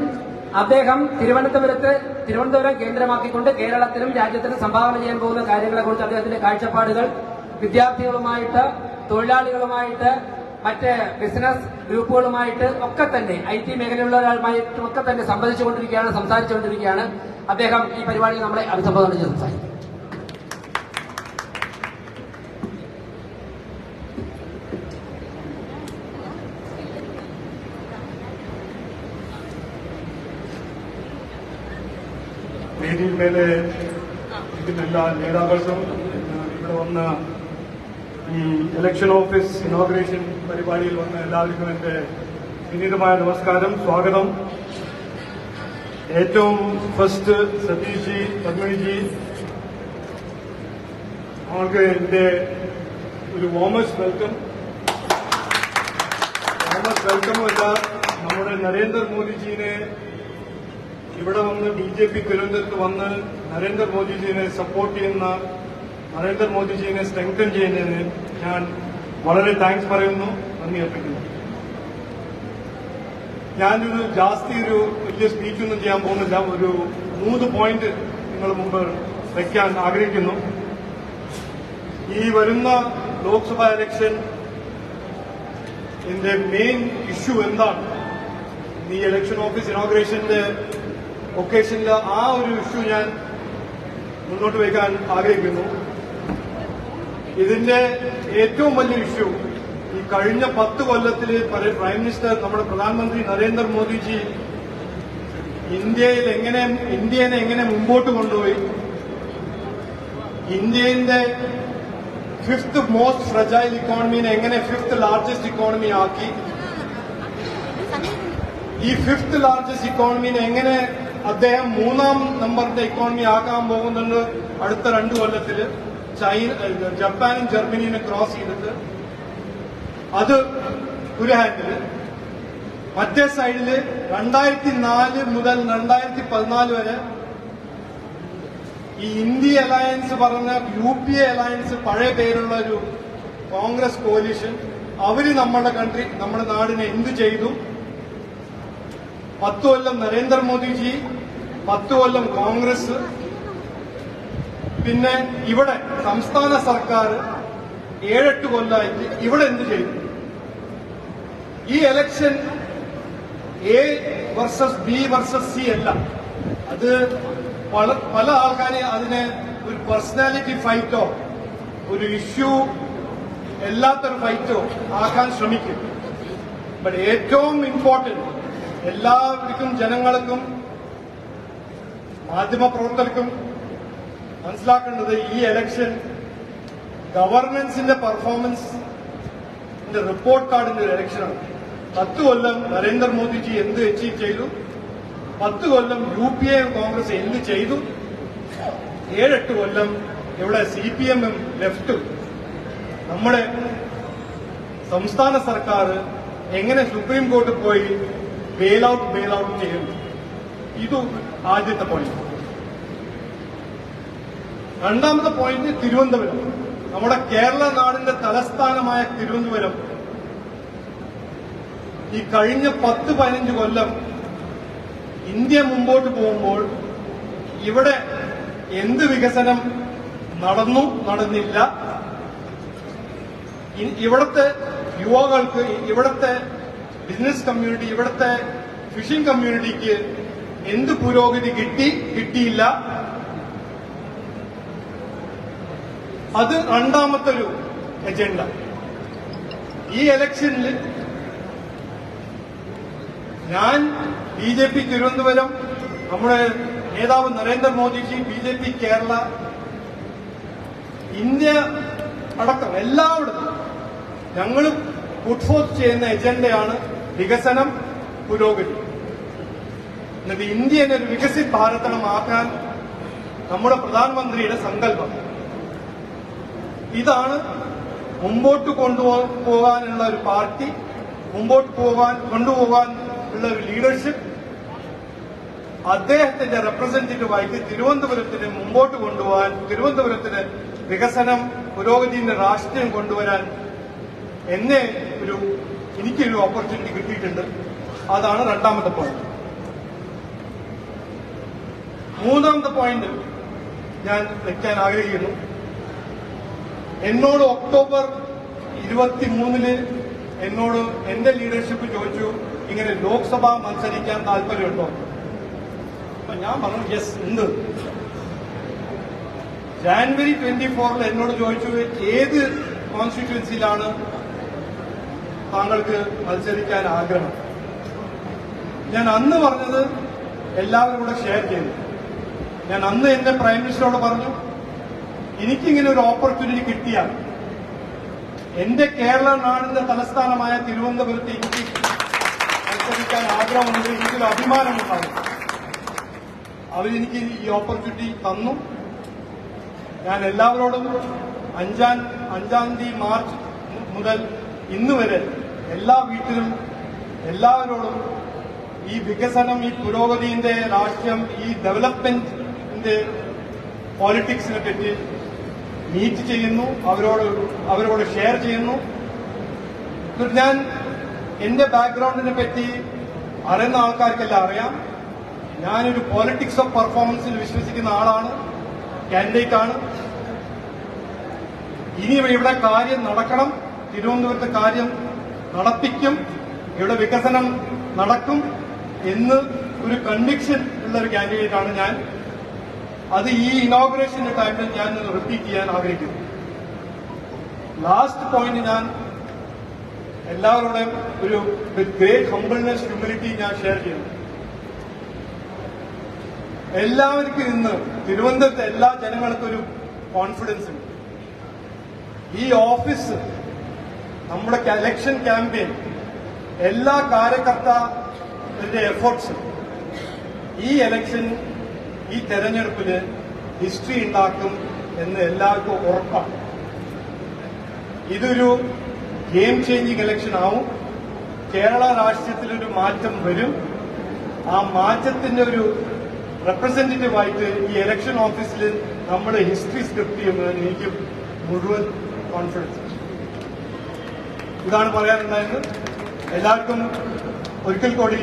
അദ്ദേഹം തിരുവനന്തപുരം കേന്ദ്രമാക്കിക്കൊണ്ട് കേരളത്തിലും രാജ്യത്തിനും സംഭാവന ചെയ്യാൻ പോകുന്ന കാര്യങ്ങളെക്കുറിച്ച് അദ്ദേഹത്തിന്റെ കാഴ്ചപ്പാടുകൾ വിദ്യാർത്ഥികളുമായിട്ട്, തൊഴിലാളികളുമായിട്ട്, മറ്റ് ബിസിനസ് ഗ്രൂപ്പുകളുമായിട്ട് ഒക്കെ തന്നെ IT മേഖലയിലുള്ളവരുമായിട്ടും ഒക്കെ തന്നെ സംസാരിച്ചുകൊണ്ടിരിക്കുകയാണ്. അദ്ദേഹം ഈ പരിപാടിയിൽ നമ്മളെ അഭിസംബോധന ചെയ്ത് സംസാരിക്കും. വേദിയിൽ മേലെ ഇരിക്കുന്ന എല്ലാ നേതാക്കൾക്കും ഇവിടെ വന്ന ഈ ഇലക്ഷൻ ഓഫീസ് ഇനോഗ്രേഷൻ പരിപാടിയിൽ വന്ന എല്ലാവർക്കും എന്റെ വിനീതമായ നമസ്കാരം, സ്വാഗതം. ഏറ്റവും ഫസ്റ്റ് സതീഷ് ജി, പത്മനിജി, അവർക്ക് എന്റെ ഒരു വാമസ്റ്റ് വെൽക്കം അല്ല, നമ്മുടെ നരേന്ദ്രമോദിജിനെ ഇവിടെ വന്ന് BJP തിരുവനന്തപുരത്ത് വന്ന് നരേന്ദ്രമോദിജിനെ സപ്പോർട്ട് ചെയ്യുന്ന, നരേന്ദ്രമോദിജിനെ സ്ട്രെങ്തൻ ചെയ്യുന്നതിന് ഞാൻ വളരെ താങ്ക്സ് പറയുന്നു, നന്ദി അർപ്പിക്കുന്നു. ഞാനൊരു വലിയ സ്പീച്ചൊന്നും ചെയ്യാൻ പോകുന്നില്ല. ഒരു 3 പോയിന്റ് നിങ്ങൾ മുമ്പ് വയ്ക്കാൻ ആഗ്രഹിക്കുന്നു. ഈ വരുന്ന ലോക്സഭാ ഇലക്ഷൻ ഇതിന്റെ മെയിൻ ഇഷ്യൂ എന്താണ്? ഈ ഇലക്ഷൻ ഓഫീസ് ഇനോഗ്രേഷന്റെ ഒക്കേഷനിൽ ആ ഒരു ഇഷ്യൂ ഞാൻ മുന്നോട്ട് വയ്ക്കാൻ ആഗ്രഹിക്കുന്നു. ഇതിന്റെ ഏറ്റവും വലിയ ഇഷ്യൂ ഈ കഴിഞ്ഞ 10 കൊല്ലത്തിൽ പ്രൈം മിനിസ്റ്റർ, നമ്മുടെ പ്രധാനമന്ത്രി നരേന്ദ്രമോദിജി ഇന്ത്യനെ എങ്ങനെ മുമ്പോട്ട് കൊണ്ടുപോയി, ഇന്ത്യന്റെ 5th മോസ്റ്റ് ഫ്രജൈൽ ഇക്കോണമിനെ എങ്ങനെ 5th ലാർജസ്റ്റ് ഇക്കോണമി ആക്കി, ഈ 5th ലാർജസ്റ്റ് ഇക്കോണമിനെ എങ്ങനെ അദ്ദേഹം 3ാം നമ്പറിന്റെ ഇക്കോണമി ആക്കാൻ പോകുന്നുണ്ട് അടുത്ത 2 കൊല്ലത്തിൽ. ജപ്പാനും ജർമ്മനിയും ക്രോസ് ചെയ്തിട്ട് അത് ഒരു ഹാൻഡില്. മറ്റേ സൈഡില് 2004 മുതൽ 2014 വരെ ഈ ഇന്ത്യ അലയൻസ് പറഞ്ഞ UPA അലയൻസ് പഴയ പേരുള്ള ഒരു കോൺഗ്രസ് കോalition അവര് നമ്മുടെ നാടിനെ എന്ത് ചെയ്തു? 10 കൊല്ലം നരേന്ദ്രമോദിജി, 10 കൊല്ലം കോൺഗ്രസ്, പിന്നെ ഇവിടെ സംസ്ഥാന സർക്കാർ 7-8 കൊല്ലമായിട്ട് ഇവിടെ എന്ത് ചെയ്തു? ഈ election A versus B versus C അല്ല. അത് പല ആൾക്കാരെ അതിനെ ഒരു പേഴ്സണാലിറ്റി ഫൈറ്റോ ഒരു ഇഷ്യൂ എല്ലാത്തൊരു ഫൈറ്റോ ആക്കാൻ ശ്രമിക്കും. ബട്ട് ഏറ്റവും ഇമ്പോർട്ടന്റ് എല്ലാവർക്കും, ജനങ്ങൾക്കും, മാധ്യമപ്രവർത്തകർക്കും മനസ്സിലാക്കേണ്ടത് ഈ ഇലക്ഷൻ ഗവർണൻസിന്റെ പെർഫോമൻസിന്റെ റിപ്പോർട്ട് കാർഡിന്റെ ഒരു ഇലക്ഷനാണ്. 10 കൊല്ലം നരേന്ദ്രമോദിജി എന്ത് അച്ചീവ് ചെയ്തു, 10 കൊല്ലം UPA കോൺഗ്രസ് എന്ത് ചെയ്തു, 7-8 കൊല്ലം ഇവിടെ CPM ലെഫ്റ്റും നമ്മുടെ സംസ്ഥാന സർക്കാർ എങ്ങനെ സുപ്രീം കോർട്ടിൽ പോയി ബെയിൽ ഔട്ട് ചെയ്യുന്നു. ഇത് ആദ്യത്തെ പോയിന്റ്. രണ്ടാമത്തെ പോയിന്റ് തിരുവനന്തപുരം. നമ്മുടെ കേരള നാടിന്റെ തലസ്ഥാനമായ തിരുവനന്തപുരം ഈ കഴിഞ്ഞ 10-15 കൊല്ലം ഇന്ത്യ മുമ്പോട്ട് പോകുമ്പോൾ ഇവിടെ എന്ത് വികസനം നടന്നില്ല. ഇവിടുത്തെ യുവാക്കൾക്ക്, ഇവിടുത്തെ ബിസിനസ് കമ്മ്യൂണിറ്റി, ഇവിടുത്തെ ഫിഷിംഗ് കമ്മ്യൂണിറ്റിക്ക് എന്ത് പുരോഗതി കിട്ടിയില്ല. അത് രണ്ടാമത്തെ ഒരു എജൻഡ. ഈ ഇലക്ഷനിൽ ഞാൻ BJP തിരുവനന്തപുരം, നമ്മുടെ നേതാവ് നരേന്ദ്രമോദിജി, BJP കേരള, ഇന്ത്യ അടക്കം എല്ലായിടത്തും ഞങ്ങൾ പുട്ട്ഫോർത്ത് ചെയ്യുന്ന എജൻഡയാണ് വികസനം, പുരോഗതി. എന്നിട്ട് ഇന്ത്യനെ ഒരു വികസിത് ഭാരതമാക്കാൻ നമ്മുടെ പ്രധാനമന്ത്രിയുടെ സങ്കല്പം. ഇതാണ് മുമ്പോട്ട് കൊണ്ടുപോകാനുള്ള ഒരു പാർട്ടി, മുമ്പോട്ട് കൊണ്ടുപോകാൻ ഉള്ള ഒരു ലീഡർഷിപ്പ്. അദ്ദേഹത്തിന്റെ റെപ്രസെന്റേറ്റീവായിട്ട് തിരുവനന്തപുരത്തിന് മുമ്പോട്ട് കൊണ്ടുപോകാൻ, തിരുവനന്തപുരത്തിന് വികസനം, പുരോഗതിയുടെ രാഷ്ട്രീയം കൊണ്ടുവരാൻ എനിക്കൊരു ഓപ്പർച്യൂണിറ്റി കിട്ടിയിട്ടുണ്ട്. അതാണ് രണ്ടാമത്തെ പോയിന്റ്. മൂന്നാമത്തെ പോയിന്റ് ഞാൻ വെക്കാൻ ആഗ്രഹിക്കുന്നു. എന്നോട് ഒക്ടോബർ 23 എന്നോട് എന്റെ ലീഡർഷിപ്പ് ചോദിച്ചു, ഇങ്ങനെ ലോക്സഭ മത്സരിക്കാൻ താല്പര്യമുണ്ടോ? അപ്പൊ ഞാൻ പറഞ്ഞു യെസ് ഉണ്ട്. ജാനുവരി 24 എന്നോട് ചോദിച്ചു ഏത് കോൺസ്റ്റിറ്റ്യുവൻസിയിലാണ് താങ്കൾക്ക് മത്സരിക്കാൻ ആഗ്രഹം. ഞാൻ അന്ന് പറഞ്ഞത് എല്ലാവരും കൂടെ ഷെയർ ചെയ്തു. ഞാൻ അന്ന് എന്റെ പ്രൈം മിനിസ്റ്ററോട് പറഞ്ഞു, എനിക്കിങ്ങനെ ഒരു ഓപ്പർച്യൂണിറ്റി കിട്ടിയാൽ എന്റെ കേരള നാടിന്റെ തലസ്ഥാനമായ തിരുവനന്തപുരത്ത് എനിക്ക് മത്സരിക്കാൻ ആഗ്രഹമുണ്ട്, എനിക്കൊരു അഭിമാനമുണ്ടാകും. അവരെനിക്ക് ഈ ഓപ്പർച്യൂണിറ്റി തന്നു. ഞാൻ എല്ലാവരോടും 5 മാർച്ച് മുതൽ ഇന്ന് വരെ എല്ലാ വീട്ടിലും എല്ലാവരോടും ഈ വികസനം, ഈ പുരോഗതിന്റെ രാഷ്ട്രീയം, ഈ ഡെവലപ്മെന്റിന്റെ പോളിറ്റിക്സിനെ പറ്റി മീറ്റ് ചെയ്യുന്നു, അവരോട് ഷെയർ ചെയ്യുന്നു. ഞാൻ എന്റെ ബാക്ക്ഗ്രൗണ്ടിനെ പറ്റി അറിയുന്ന ആൾക്കാർക്കെല്ലാം അറിയാം. ഞാനൊരു പോളിറ്റിക്സ് ഓഫ് പെർഫോമൻസിൽ വിശ്വസിക്കുന്ന ആളാണ്, കാൻഡിഡേറ്റ് ആണ്. ഇനി ഇവിടെ കാര്യം നടക്കണം, തിരുവനന്തപുരത്തെ കാര്യം നടപ്പിക്കും, ഇവിടെ വികസനം നടക്കും എന്ന് ഒരു കൺവിക്ഷൻ ഉള്ള ഒരു കാൻഡിഡേറ്റ് ആണ് ഞാൻ. അത് ഈ ഇനോഗ്രേഷന്റെ ടൈമിൽ ഞാൻ റിപ്പീറ്റ് ചെയ്യാൻ ആഗ്രഹിക്കുന്നു. ലാസ്റ്റ് പോയിന്റ് ഞാൻ എല്ലാവരുടെയും ഒരു ഗ്രേറ്റ് ഹംബിൾനെസ്, ഹ്യൂമിലിറ്റി ഞാൻ ഷെയർ ചെയ്യുന്നു. എല്ലാവർക്കും ഇന്ന് തിരുവനന്തപുരത്തെ എല്ലാ ജനങ്ങൾക്കും ഒരു കോൺഫിഡൻസ് ഉണ്ട്. ഈ ഓഫീസ്, നമ്മുടെ ഇലക്ഷൻ ക്യാമ്പയിൻ, എല്ലാ കാര്യകർത്താക്കളുടെ എഫേർട്സ് ഈ ഇലക്ഷൻ, ഈ തെരഞ്ഞെടുപ്പിൽ ഹിസ്റ്ററി ഉണ്ടാക്കും എന്ന് എല്ലാവർക്കും ഉറപ്പാണ്. ഇതൊരു ഗെയിം ചേഞ്ചിങ് ഇലക്ഷൻ ആവും. കേരള രാഷ്ട്രീയത്തിലൊരു മാറ്റം വരും. ആ മാറ്റത്തിന്റെ ഒരു റെപ്രസെന്റേറ്റീവായിട്ട് ഈ ഇലക്ഷൻ ഓഫീസിൽ നമ്മൾ ഹിസ്റ്ററി സ്ക്രിപ്റ്റ് ചെയ്യുന്നതിന് എനിക്ക് മുഴുവൻ കോൺഫിഡൻസ്. ഇതാണ് പറയാനുണ്ടായത്. എല്ലാവർക്കും ഒരിക്കൽ കൂടി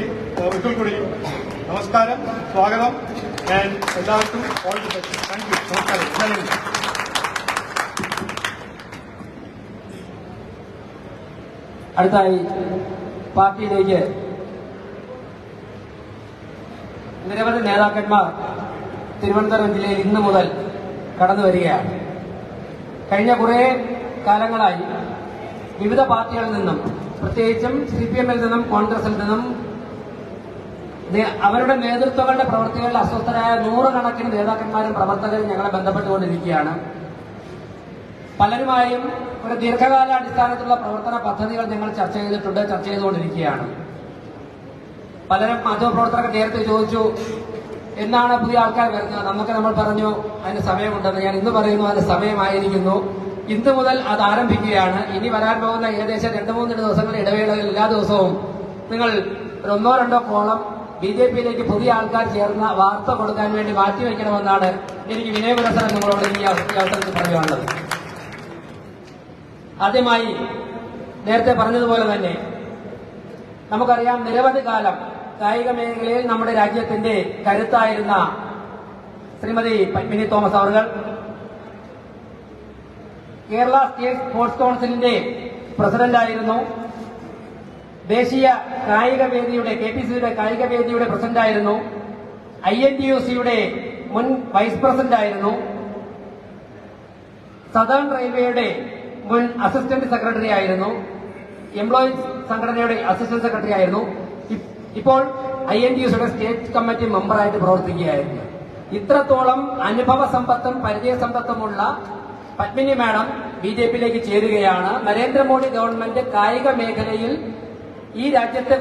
നമസ്കാരം, സ്വാഗതം. ആൻഡ് എല്ലാവർക്കും all the best. Thank you. നമസ്കാരം. അടുത്തായി പാർട്ടിയിലേക്ക് നിരവധി നേതാക്കന്മാർ തിരുവനന്തപുരം ജില്ലയിൽ ഇന്നു മുതൽ കടന്നു വരികയാണ്. കഴിഞ്ഞ കുറേ കാലങ്ങളായി വിവിധ പാർട്ടികളിൽ നിന്നും, പ്രത്യേകിച്ചും CPM-ൽ നിന്നും കോൺഗ്രസിൽ നിന്നും അവരുടെ നേതൃത്വങ്ങളുടെ പ്രവർത്തികളിൽ അസ്വസ്ഥരായ നൂറുകണക്കിന് നേതാക്കന്മാരും പ്രവർത്തകരും ഞങ്ങളെ ബന്ധപ്പെട്ടുകൊണ്ടിരിക്കുകയാണ്. പലരുമായും ഒരു ദീർഘകാല അടിസ്ഥാനത്തിലുള്ള പ്രവർത്തന പദ്ധതികൾ ഞങ്ങൾ ചർച്ച ചെയ്തുകൊണ്ടിരിക്കുകയാണ്. പലരും മാധ്യമപ്രവർത്തകർക്ക് നേരത്തെ ചോദിച്ചു, എന്നാണ് പുതിയ ആൾക്കാർ വരുന്നത്? നമ്മൾ പറഞ്ഞു അതിന് സമയമുണ്ടെന്ന്. ഞാൻ ഇന്ന് പറയുന്നു അതിന് സമയമായിരിക്കുന്നു. ഇന്ന് മുതൽ അത് ആരംഭിക്കുകയാണ്. ഇനി വരാൻ പോകുന്ന ഏകദേശം 2-3 ദിവസങ്ങളുടെ ഇടവേളകളിൽ എല്ലാ ദിവസവും നിങ്ങൾ 1-2 കോളം BJP-യിലേക്ക് പുതിയ ആൾക്കാർ ചേർന്ന വാർത്ത കൊടുക്കാൻ വേണ്ടി മാറ്റിവെക്കണമെന്നാണ് എനിക്ക് വിനയപുരസരം നിങ്ങളോട് ഈ അവസരത്തിൽ പറയാനുള്ളത്. ആദ്യമായി നേരത്തെ പറഞ്ഞതുപോലെ തന്നെ നമുക്കറിയാം, നിരവധി കാലം കായിക മേഖലയിൽ നമ്മുടെ രാജ്യത്തിന്റെ കരുത്തായിരുന്ന ശ്രീമതി പത്മിനി തോമസ് അവർ കേരള സ്റ്റേറ്റ് സ്പോർട്സ് കൌൺസിലിന്റെ പ്രസിഡന്റായിരുന്നു. ദേശീയ കായിക വേദിയുടെ KPCCയുടെ കായിക വേദിയുടെ പ്രസിഡന്റായിരുന്നു. INTUC-യുടെ മുൻ വൈസ് പ്രസിഡന്റായിരുന്നു. സദേൺ റെയിൽവേയുടെ മുൻ അസിസ്റ്റന്റ് സെക്രട്ടറി ആയിരുന്നു. എംപ്ലോയീസ് സംഘടനയുടെ അസിസ്റ്റന്റ് സെക്രട്ടറി ആയിരുന്നു. ഇപ്പോൾ INTUC-യുടെ സ്റ്റേറ്റ് കമ്മിറ്റി മെമ്പറായിട്ട് പ്രവർത്തിക്കുകയായിരുന്നു. ഇത്രത്തോളം അനുഭവ സമ്പത്തും പരിചയസമ്പത്തുമുള്ള പത്മിനി മാഡം BJP-യിലേക്ക് ചേരുകയാണ്. നരേന്ദ്രമോദി ഗവൺമെന്റ് കായിക മേഖലയിൽ ഈ രാജ്യത്തെ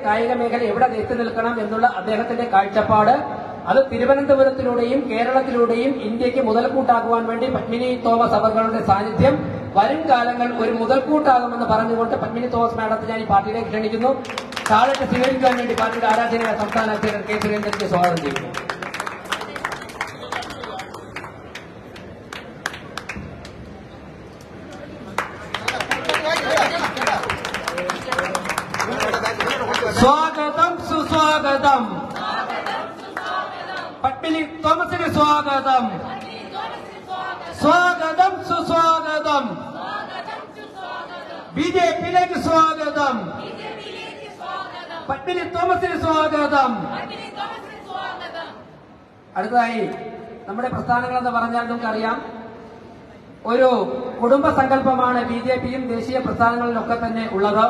കായിക മേഖല എവിടെ എത്തി നിൽക്കണം എന്നുള്ള അദ്ദേഹത്തിന്റെ കാഴ്ചപ്പാട്, അത് തിരുവനന്തപുരത്തിലൂടെയും കേരളത്തിലൂടെയും ഇന്ത്യക്ക് മുതൽക്കൂട്ടാക്കുവാൻ വേണ്ടി പത്മിനി തോമസ് അവരുടെ സാന്നിധ്യം വരും കാലങ്ങൾ ഒരു മുതൽക്കൂട്ടാകുമെന്ന് പറഞ്ഞുകൊണ്ട് പത്മിനി തോമസ് മാഡത്തെ ഞാൻ ഈ പാർട്ടിയിലേക്ക് ക്ഷണിക്കുന്നു. താഴത്തെ സ്വീകരിക്കാൻ വേണ്ടി പാർട്ടിയുടെ ആരാധനയായ സംസ്ഥാന അധ്യക്ഷൻ K. സുരേന്ദ്രനെ സ്വാഗതം ചെയ്യുന്നു. സ്വാഗതം, സുസ്വാഗതം. പത്മിനി തോമസിന് സ്വാഗതം. സ്വാഗതം, സുസ്വാഗതം. BJP-യിലേക്ക് സ്വാഗതം. പത്മിനി തോമസിന് സ്വാഗതം. അടുത്തതായി നമ്മുടെ പ്രസ്ഥാനങ്ങളെന്ന് പറഞ്ഞാൽ നമുക്കറിയാം, ഒരു കുടുംബ സങ്കല്പമാണ് BJP-യും ദേശീയ പ്രസ്ഥാനങ്ങളിലൊക്കെ തന്നെ ഉള്ളത്.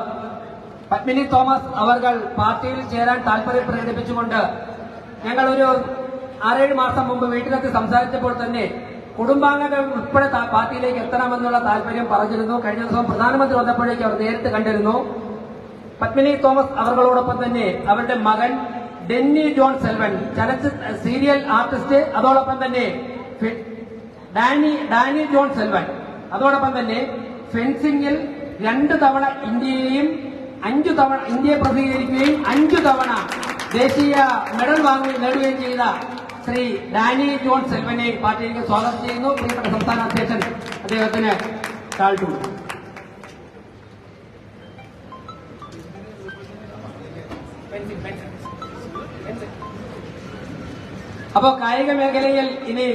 പത്മിനി തോമസ് അവർ പാർട്ടിയിൽ ചേരാൻ താല്പര്യം പ്രകടിപ്പിച്ചുകൊണ്ട് ഞങ്ങൾ ഒരു 6-7 മാസം മുമ്പ് വീട്ടിലെത്തി സംസാരിച്ചപ്പോൾ തന്നെ കുടുംബാംഗങ്ങൾ ഉൾപ്പെടെ പാർട്ടിയിലേക്ക് എത്തണമെന്നുള്ള താല്പര്യം പറഞ്ഞിരുന്നു. കഴിഞ്ഞ ദിവസം പ്രധാനമന്ത്രി വന്നപ്പോഴേക്ക് അവർ നേരിട്ട് കണ്ടിരുന്നു. പത്മിനി തോമസ് അവരോടൊപ്പം തന്നെ അവരുടെ മകൻ Denny John Selvan, serial artist, അതോടൊപ്പം തന്നെ ഡാനി ജോൺ സെൽവൻ, അതോടൊപ്പം തന്നെ ഫെൻസിംഗിൽ 2 തവണ ഇന്ത്യയെയും 5 തവണ ഇന്ത്യയെ പ്രതിനിധീകരിക്കുകയും 5 തവണ ദേശീയ മെഡൽ നേടുകയും ചെയ്ത ശ്രീ ഡാനി ജോൺ സെൽവനെ പാർട്ടിയിലേക്ക് സ്വാഗതം ചെയ്യുന്നു. പ്രിയപ്പെട്ട സംസ്ഥാന അധ്യക്ഷൻ അദ്ദേഹത്തിന് താഴ്ത്തുന്നു. അപ്പോ കായിക മേഖലയിൽ ഇനി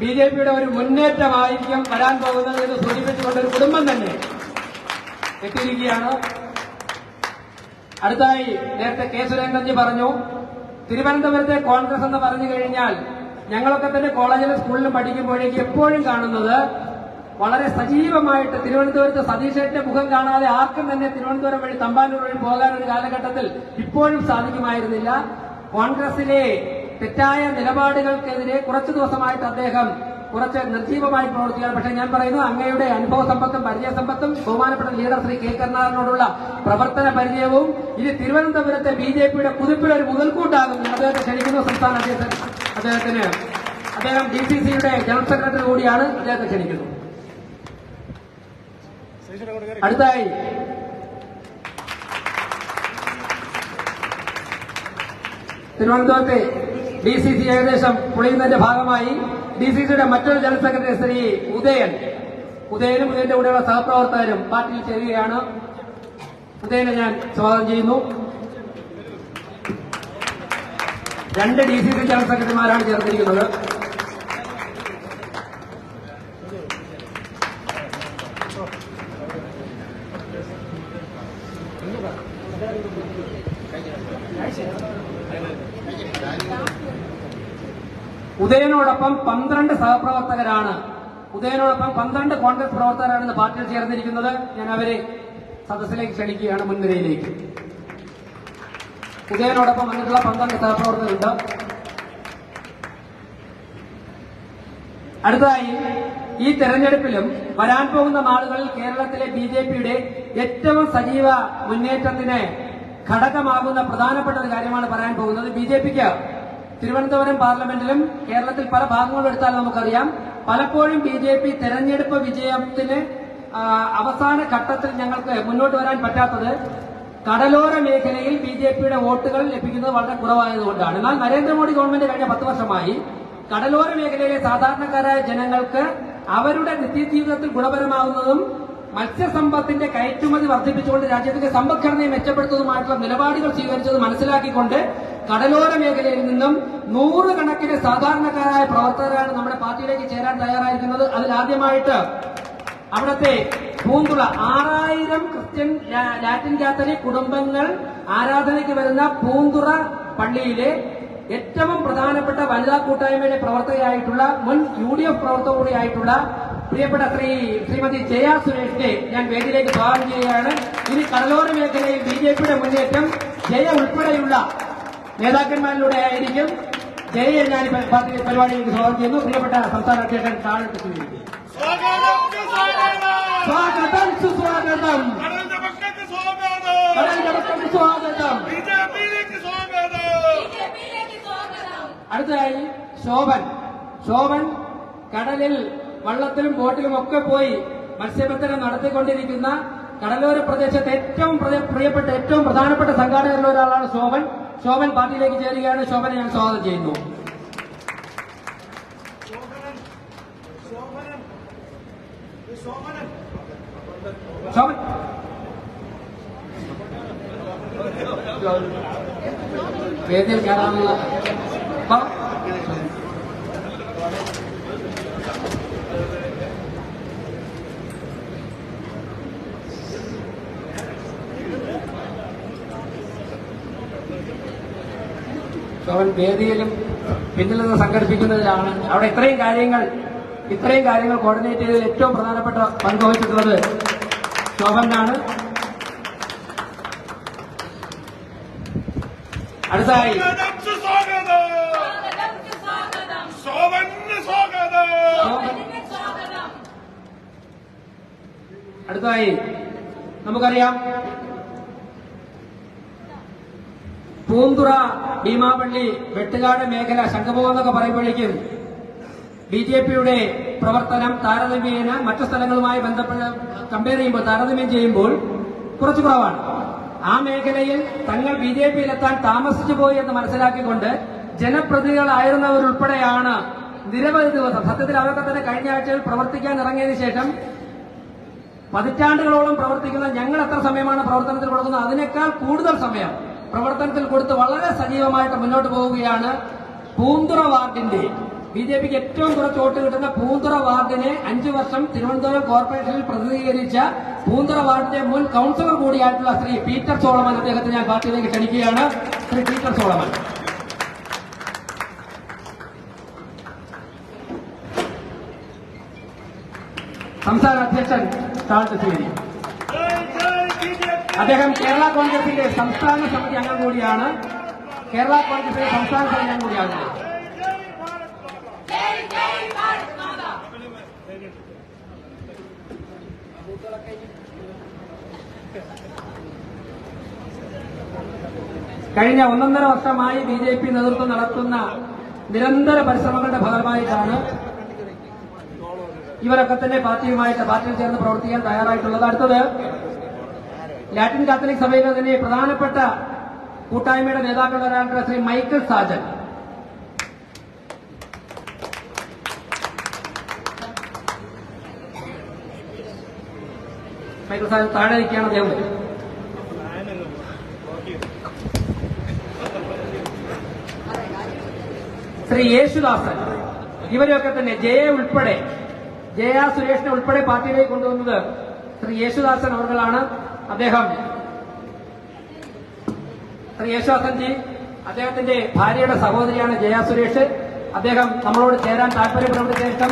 BJP-യുടെ ഒരു മുന്നേറ്റമായിരിക്കും വരാൻ പോകുന്നത് എന്ന് സൂചിപ്പിച്ചുകൊണ്ട് ഒരു കുടുംബം തന്നെ എത്തിയിരിക്കുകയാണ്. അടുത്തായി നേരത്തെ K. സുരേന്ദ്രൻജി പറഞ്ഞു, തിരുവനന്തപുരത്തെ കോൺഗ്രസ് എന്ന് പറഞ്ഞു കഴിഞ്ഞാൽ ഞങ്ങളൊക്കെ തന്നെ കോളേജിലും സ്കൂളിലും പഠിക്കുമ്പോഴേക്ക് എപ്പോഴും കാണുന്നത് വളരെ സജീവമായിട്ട് തിരുവനന്തപുരത്ത് സതീശേട്ടന്റെ മുഖം കാണാതെ ആർക്കും തന്നെ തിരുവനന്തപുരം വഴി തമ്പാനൂർ വഴി പോകാൻ ഒരു കാലഘട്ടത്തിൽ ഇപ്പോഴും സാധിക്കുമായിരുന്നില്ല. കോൺഗ്രസിലെ തെറ്റായ നിലപാടുകൾക്കെതിരെ കുറച്ചു ദിവസമായിട്ട് അദ്ദേഹം കുറച്ച് നിർജീവമായി പ്രവർത്തിക്കുകയാണ്. പക്ഷേ ഞാൻ പറയുന്നു, അങ്ങയുടെ അനുഭവ സമ്പത്തും പരിചയസമ്പത്തും ബഹുമാനപ്പെട്ട ലീഡർ ശ്രീ K. കരുണാകരനോടുള്ള പ്രവർത്തന പരിചയവും ഇത് തിരുവനന്തപുരത്തെ BJP-യുടെ കുതിപ്പിലൊരു മുതൽക്കൂട്ടാകും. അദ്ദേഹത്തെ ക്ഷണിക്കുന്നു. സംസ്ഥാന അധ്യക്ഷൻ അദ്ദേഹം DCC-യുടെ ജനറൽ സെക്രട്ടറി കൂടിയാണ്. അദ്ദേഹത്തെ ക്ഷണിക്കുന്നു. അടുത്തായി തിരുവനന്തപുരത്തെ DCC ഏകദേശം പൊളിയുന്നതിന്റെ ഭാഗമായി DCCയുടെ മറ്റൊരു ജനറൽ സെക്രട്ടറി ശ്രീ ഉദയനും ഇതിന്റെ കൂടെയുള്ള സഹപ്രവർത്തകരും പാർട്ടിയിൽ ചേരുകയാണ്. ഉദയനെ ഞാൻ സ്വാഗതം ചെയ്യുന്നു. 2 DCC ജനറൽ സെക്രട്ടറിമാരാണ് ചേർത്തിരിക്കുന്നത്. ഉദയനോടൊപ്പം 12 സഹപ്രവർത്തകരാണ്. ഉദയനോടൊപ്പം 12 കോൺഗ്രസ് പ്രവർത്തകരാണ് ഇന്ന് പാർട്ടിയിൽ ചേർന്നിരിക്കുന്നത്. ഞാൻ അവരെ സദസ്സിലേക്ക് ക്ഷണിക്കുകയാണ് മുൻനിരയിലേക്ക്. ഉദയനോടൊപ്പം വന്നിട്ടുള്ള 12 സഹപ്രവർത്തകരുണ്ട്. അടുത്തതായി ഈ തെരഞ്ഞെടുപ്പിലും വരാൻ പോകുന്ന നാളുകളിൽ കേരളത്തിലെ BJPയുടെ ഏറ്റവും സജീവ മുന്നേറ്റത്തിന് ഘടകമാകുന്ന പ്രധാനപ്പെട്ട ഒരു കാര്യമാണ് പറയാൻ പോകുന്നത്. BJPക്ക് തിരുവനന്തപുരം പാർലമെന്റിലും കേരളത്തിൽ പല ഭാഗങ്ങളും എടുത്താൽ നമുക്കറിയാം, പലപ്പോഴും BJP തെരഞ്ഞെടുപ്പ് വിജയത്തിന് അവസാന ഘട്ടത്തിൽ ഞങ്ങൾക്ക് മുന്നോട്ട് വരാൻ പറ്റാത്തത് കടലോര മേഖലയിൽ BJPയുടെ വോട്ടുകൾ ലഭിക്കുന്നത് വളരെ കുറവായതുകൊണ്ടാണ്. എന്നാൽ നരേന്ദ്രമോദി ഗവൺമെന്റ് കഴിഞ്ഞ 10 വർഷമായി കടലോര മേഖലയിലെ സാധാരണക്കാരായ ജനങ്ങൾക്ക് അവരുടെ നിത്യജീവിതത്തിൽ ഗുണപരമാവുന്നതും മത്സ്യസമ്പത്തിന്റെ കയറ്റുമതി വർദ്ധിപ്പിച്ചുകൊണ്ട് രാജ്യത്തിന്റെ സമ്പദ്ഘടനയെ മെച്ചപ്പെടുത്തുന്നതുമായിട്ടുള്ള നിലപാടുകൾ സ്വീകരിച്ചത് മനസ്സിലാക്കിക്കൊണ്ട് കടലോര മേഖലയിൽ നിന്നും 100 കണക്കിന് സാധാരണക്കാരായ പ്രവർത്തകരാണ് നമ്മുടെ പാർട്ടിയിലേക്ക് ചേരാൻ തയ്യാറായിരിക്കുന്നത്. അതിലാദ്യമായിട്ട് അവിടുത്തെ പൂന്തുള 6000 ക്രിസ്ത്യൻ ലാറ്റിൻ കാത്തലിക് കുടുംബങ്ങൾ ആരാധനയ്ക്ക് വരുന്ന പൂന്തുറ പള്ളിയിലെ ഏറ്റവും പ്രധാനപ്പെട്ട വനിതാ കൂട്ടായ്മയുടെ പ്രവർത്തകയായിട്ടുള്ള മുൻ UDF പ്രവർത്തക കൂടിയായിട്ടുള്ള പ്രിയപ്പെട്ട ശ്രീമതി ജയ സുരേഷിനെ ഞാൻ വേദിയിലേക്ക് സ്വാഗതം ചെയ്യുകയാണ്. ഇനി കടലോര മേഖലയിൽ BJPയുടെ മുന്നേറ്റം ജയ ഉൾപ്പെടെയുള്ള നേതാക്കന്മാരിലൂടെ ആയിരിക്കും. ജയയെ ഞാൻ പരിപാടിയിലേക്ക് സ്വാഗതം ചെയ്യുന്നു. പ്രിയപ്പെട്ട സംസ്ഥാന അധ്യക്ഷൻ താഴത്ത് സ്വീകരിക്കും. സ്വാഗതം സുസ്വാഗതം. സ്വാഗതം. അടുത്തതായി ശോഭൻ കടലിൽ വള്ളത്തിലും ബോട്ടിലും ഒക്കെ പോയി മത്സ്യബന്ധനം നടത്തിക്കൊണ്ടിരിക്കുന്ന കടലോര പ്രദേശത്തെ ഏറ്റവും പ്രിയപ്പെട്ട ഏറ്റവും പ്രധാനപ്പെട്ട സംഘാടകരിൽ ഒരാളാണ് ശോഭൻ പാർട്ടിയിലേക്ക് ചേരുകയാണ്. ശോഭനെ ഞാൻ സ്വാഗതം ചെയ്യുന്നു. ശോഭൻ വേദിയിൽ കയറാനുള്ള ശോഭൻ വേദിയിലും പിന്നിൽ നിന്ന് സംഘടിപ്പിക്കുന്നതിലാണ്. അവിടെ ഇത്രയും കാര്യങ്ങൾ കോർഡിനേറ്റ് ചെയ്തതിൽ ഏറ്റവും പ്രധാനപ്പെട്ട പങ്ക് വഹിച്ചിട്ടുള്ളത് ശോഭനാണ്. അടുത്തതായി നമുക്കറിയാം, പൂന്തുറ, ഭീമാപള്ളി, വെട്ടുകാട് മേഖല, ശംഖുമുഖം എന്നൊക്കെ പറയുമ്പോഴേക്കും BJPയുടെ പ്രവർത്തനം താരതമ്യേന മറ്റു സ്ഥലങ്ങളുമായി താരതമ്യം ചെയ്യുമ്പോൾ കുറച്ചു കുറവാണ്. ആ മേഖലയിൽ തങ്ങൾ BJPയിലെത്താൻ താമസിച്ചു പോയി എന്ന് മനസ്സിലാക്കിക്കൊണ്ട് ജനപ്രതിനിധികളായിരുന്നവരുൾപ്പെടെയാണ് നിരവധി ദിവസം, സത്യത്തിൽ അവരൊക്കെ തന്നെ കഴിഞ്ഞ ആഴ്ചയിൽ പ്രവർത്തിക്കാൻ ഇറങ്ങിയതിനു ശേഷം പതിറ്റാണ്ടുകളോളം പ്രവർത്തിക്കുന്ന ഞങ്ങൾ എത്ര സമയമാണ് പ്രവർത്തനത്തിൽ കൊടുക്കുന്നത് അതിനേക്കാൾ കൂടുതൽ സമയം പ്രവർത്തനത്തിൽ കൊടുത്ത് വളരെ സജീവമായിട്ട് മുന്നോട്ട് പോവുകയാണ്. പൂന്തുറ വാർഡിന്റെ BJPക്ക് ഏറ്റവും കുറച്ച് വോട്ട് കിട്ടുന്ന പൂന്തുറ വാർഡിനെ 5 വർഷം തിരുവനന്തപുരം കോർപ്പറേഷനിൽ പ്രതിനിധീകരിച്ച പൂന്തുറ വാർഡിന്റെ മുൻ കൌൺസിലർ കൂടിയായിട്ടുള്ള ശ്രീ പീറ്റർ സോളമൻ, അദ്ദേഹത്തെ ഞാൻ പാർട്ടിയിലേക്ക് ക്ഷണിക്കുകയാണ്. Shri Peter Solomon. സംസ്ഥാന അധ്യക്ഷൻ താഴത്ത് സ്വീകരിക്കും. അദ്ദേഹം കേരള കോൺഗ്രസിന്റെ സംസ്ഥാന സമിതി അംഗം കൂടിയാണ്. കഴിഞ്ഞ 1.5 വർഷമായി BJP നേതൃത്വം നടത്തുന്ന നിരന്തര പരിശ്രമങ്ങളുടെ ഫലമായിട്ടാണ് ഇവരൊക്കെ തന്നെ പാർട്ടിയിൽ ചേർന്ന് പ്രവർത്തിക്കാൻ തയ്യാറായിട്ടുള്ളത്. അടുത്തത് ലാറ്റിൻ കാത്തലിക് സഭയിലെ തന്നെ പ്രധാനപ്പെട്ട കൂട്ടായ്മയുടെ നേതാക്കളുടെ ഒരാളുടെ ശ്രീ മൈക്കിൾ സാജൻ. മൈക്കിൾ സാജൻ താഴെ നിൽക്കുകയാണ്, അദ്ദേഹം വരും. ശ്രീ യേശുദാസൻ. ഇവരെയൊക്കെ തന്നെ ജയ സുരേഷിനെ ഉൾപ്പെടെ പാർട്ടിയിലേക്ക് കൊണ്ടുവന്നത് ശ്രീ യേശുദാസൻ അവർകളാണ്. ശ്രീ യേശുദാസൻജി അദ്ദേഹത്തിന്റെ ഭാര്യയുടെ സഹോദരിയാണ് ജയ സുരേഷ്. അദ്ദേഹം നമ്മളോട് ചേരാൻ താല്പര്യപ്പെടുന്ന ശേഷം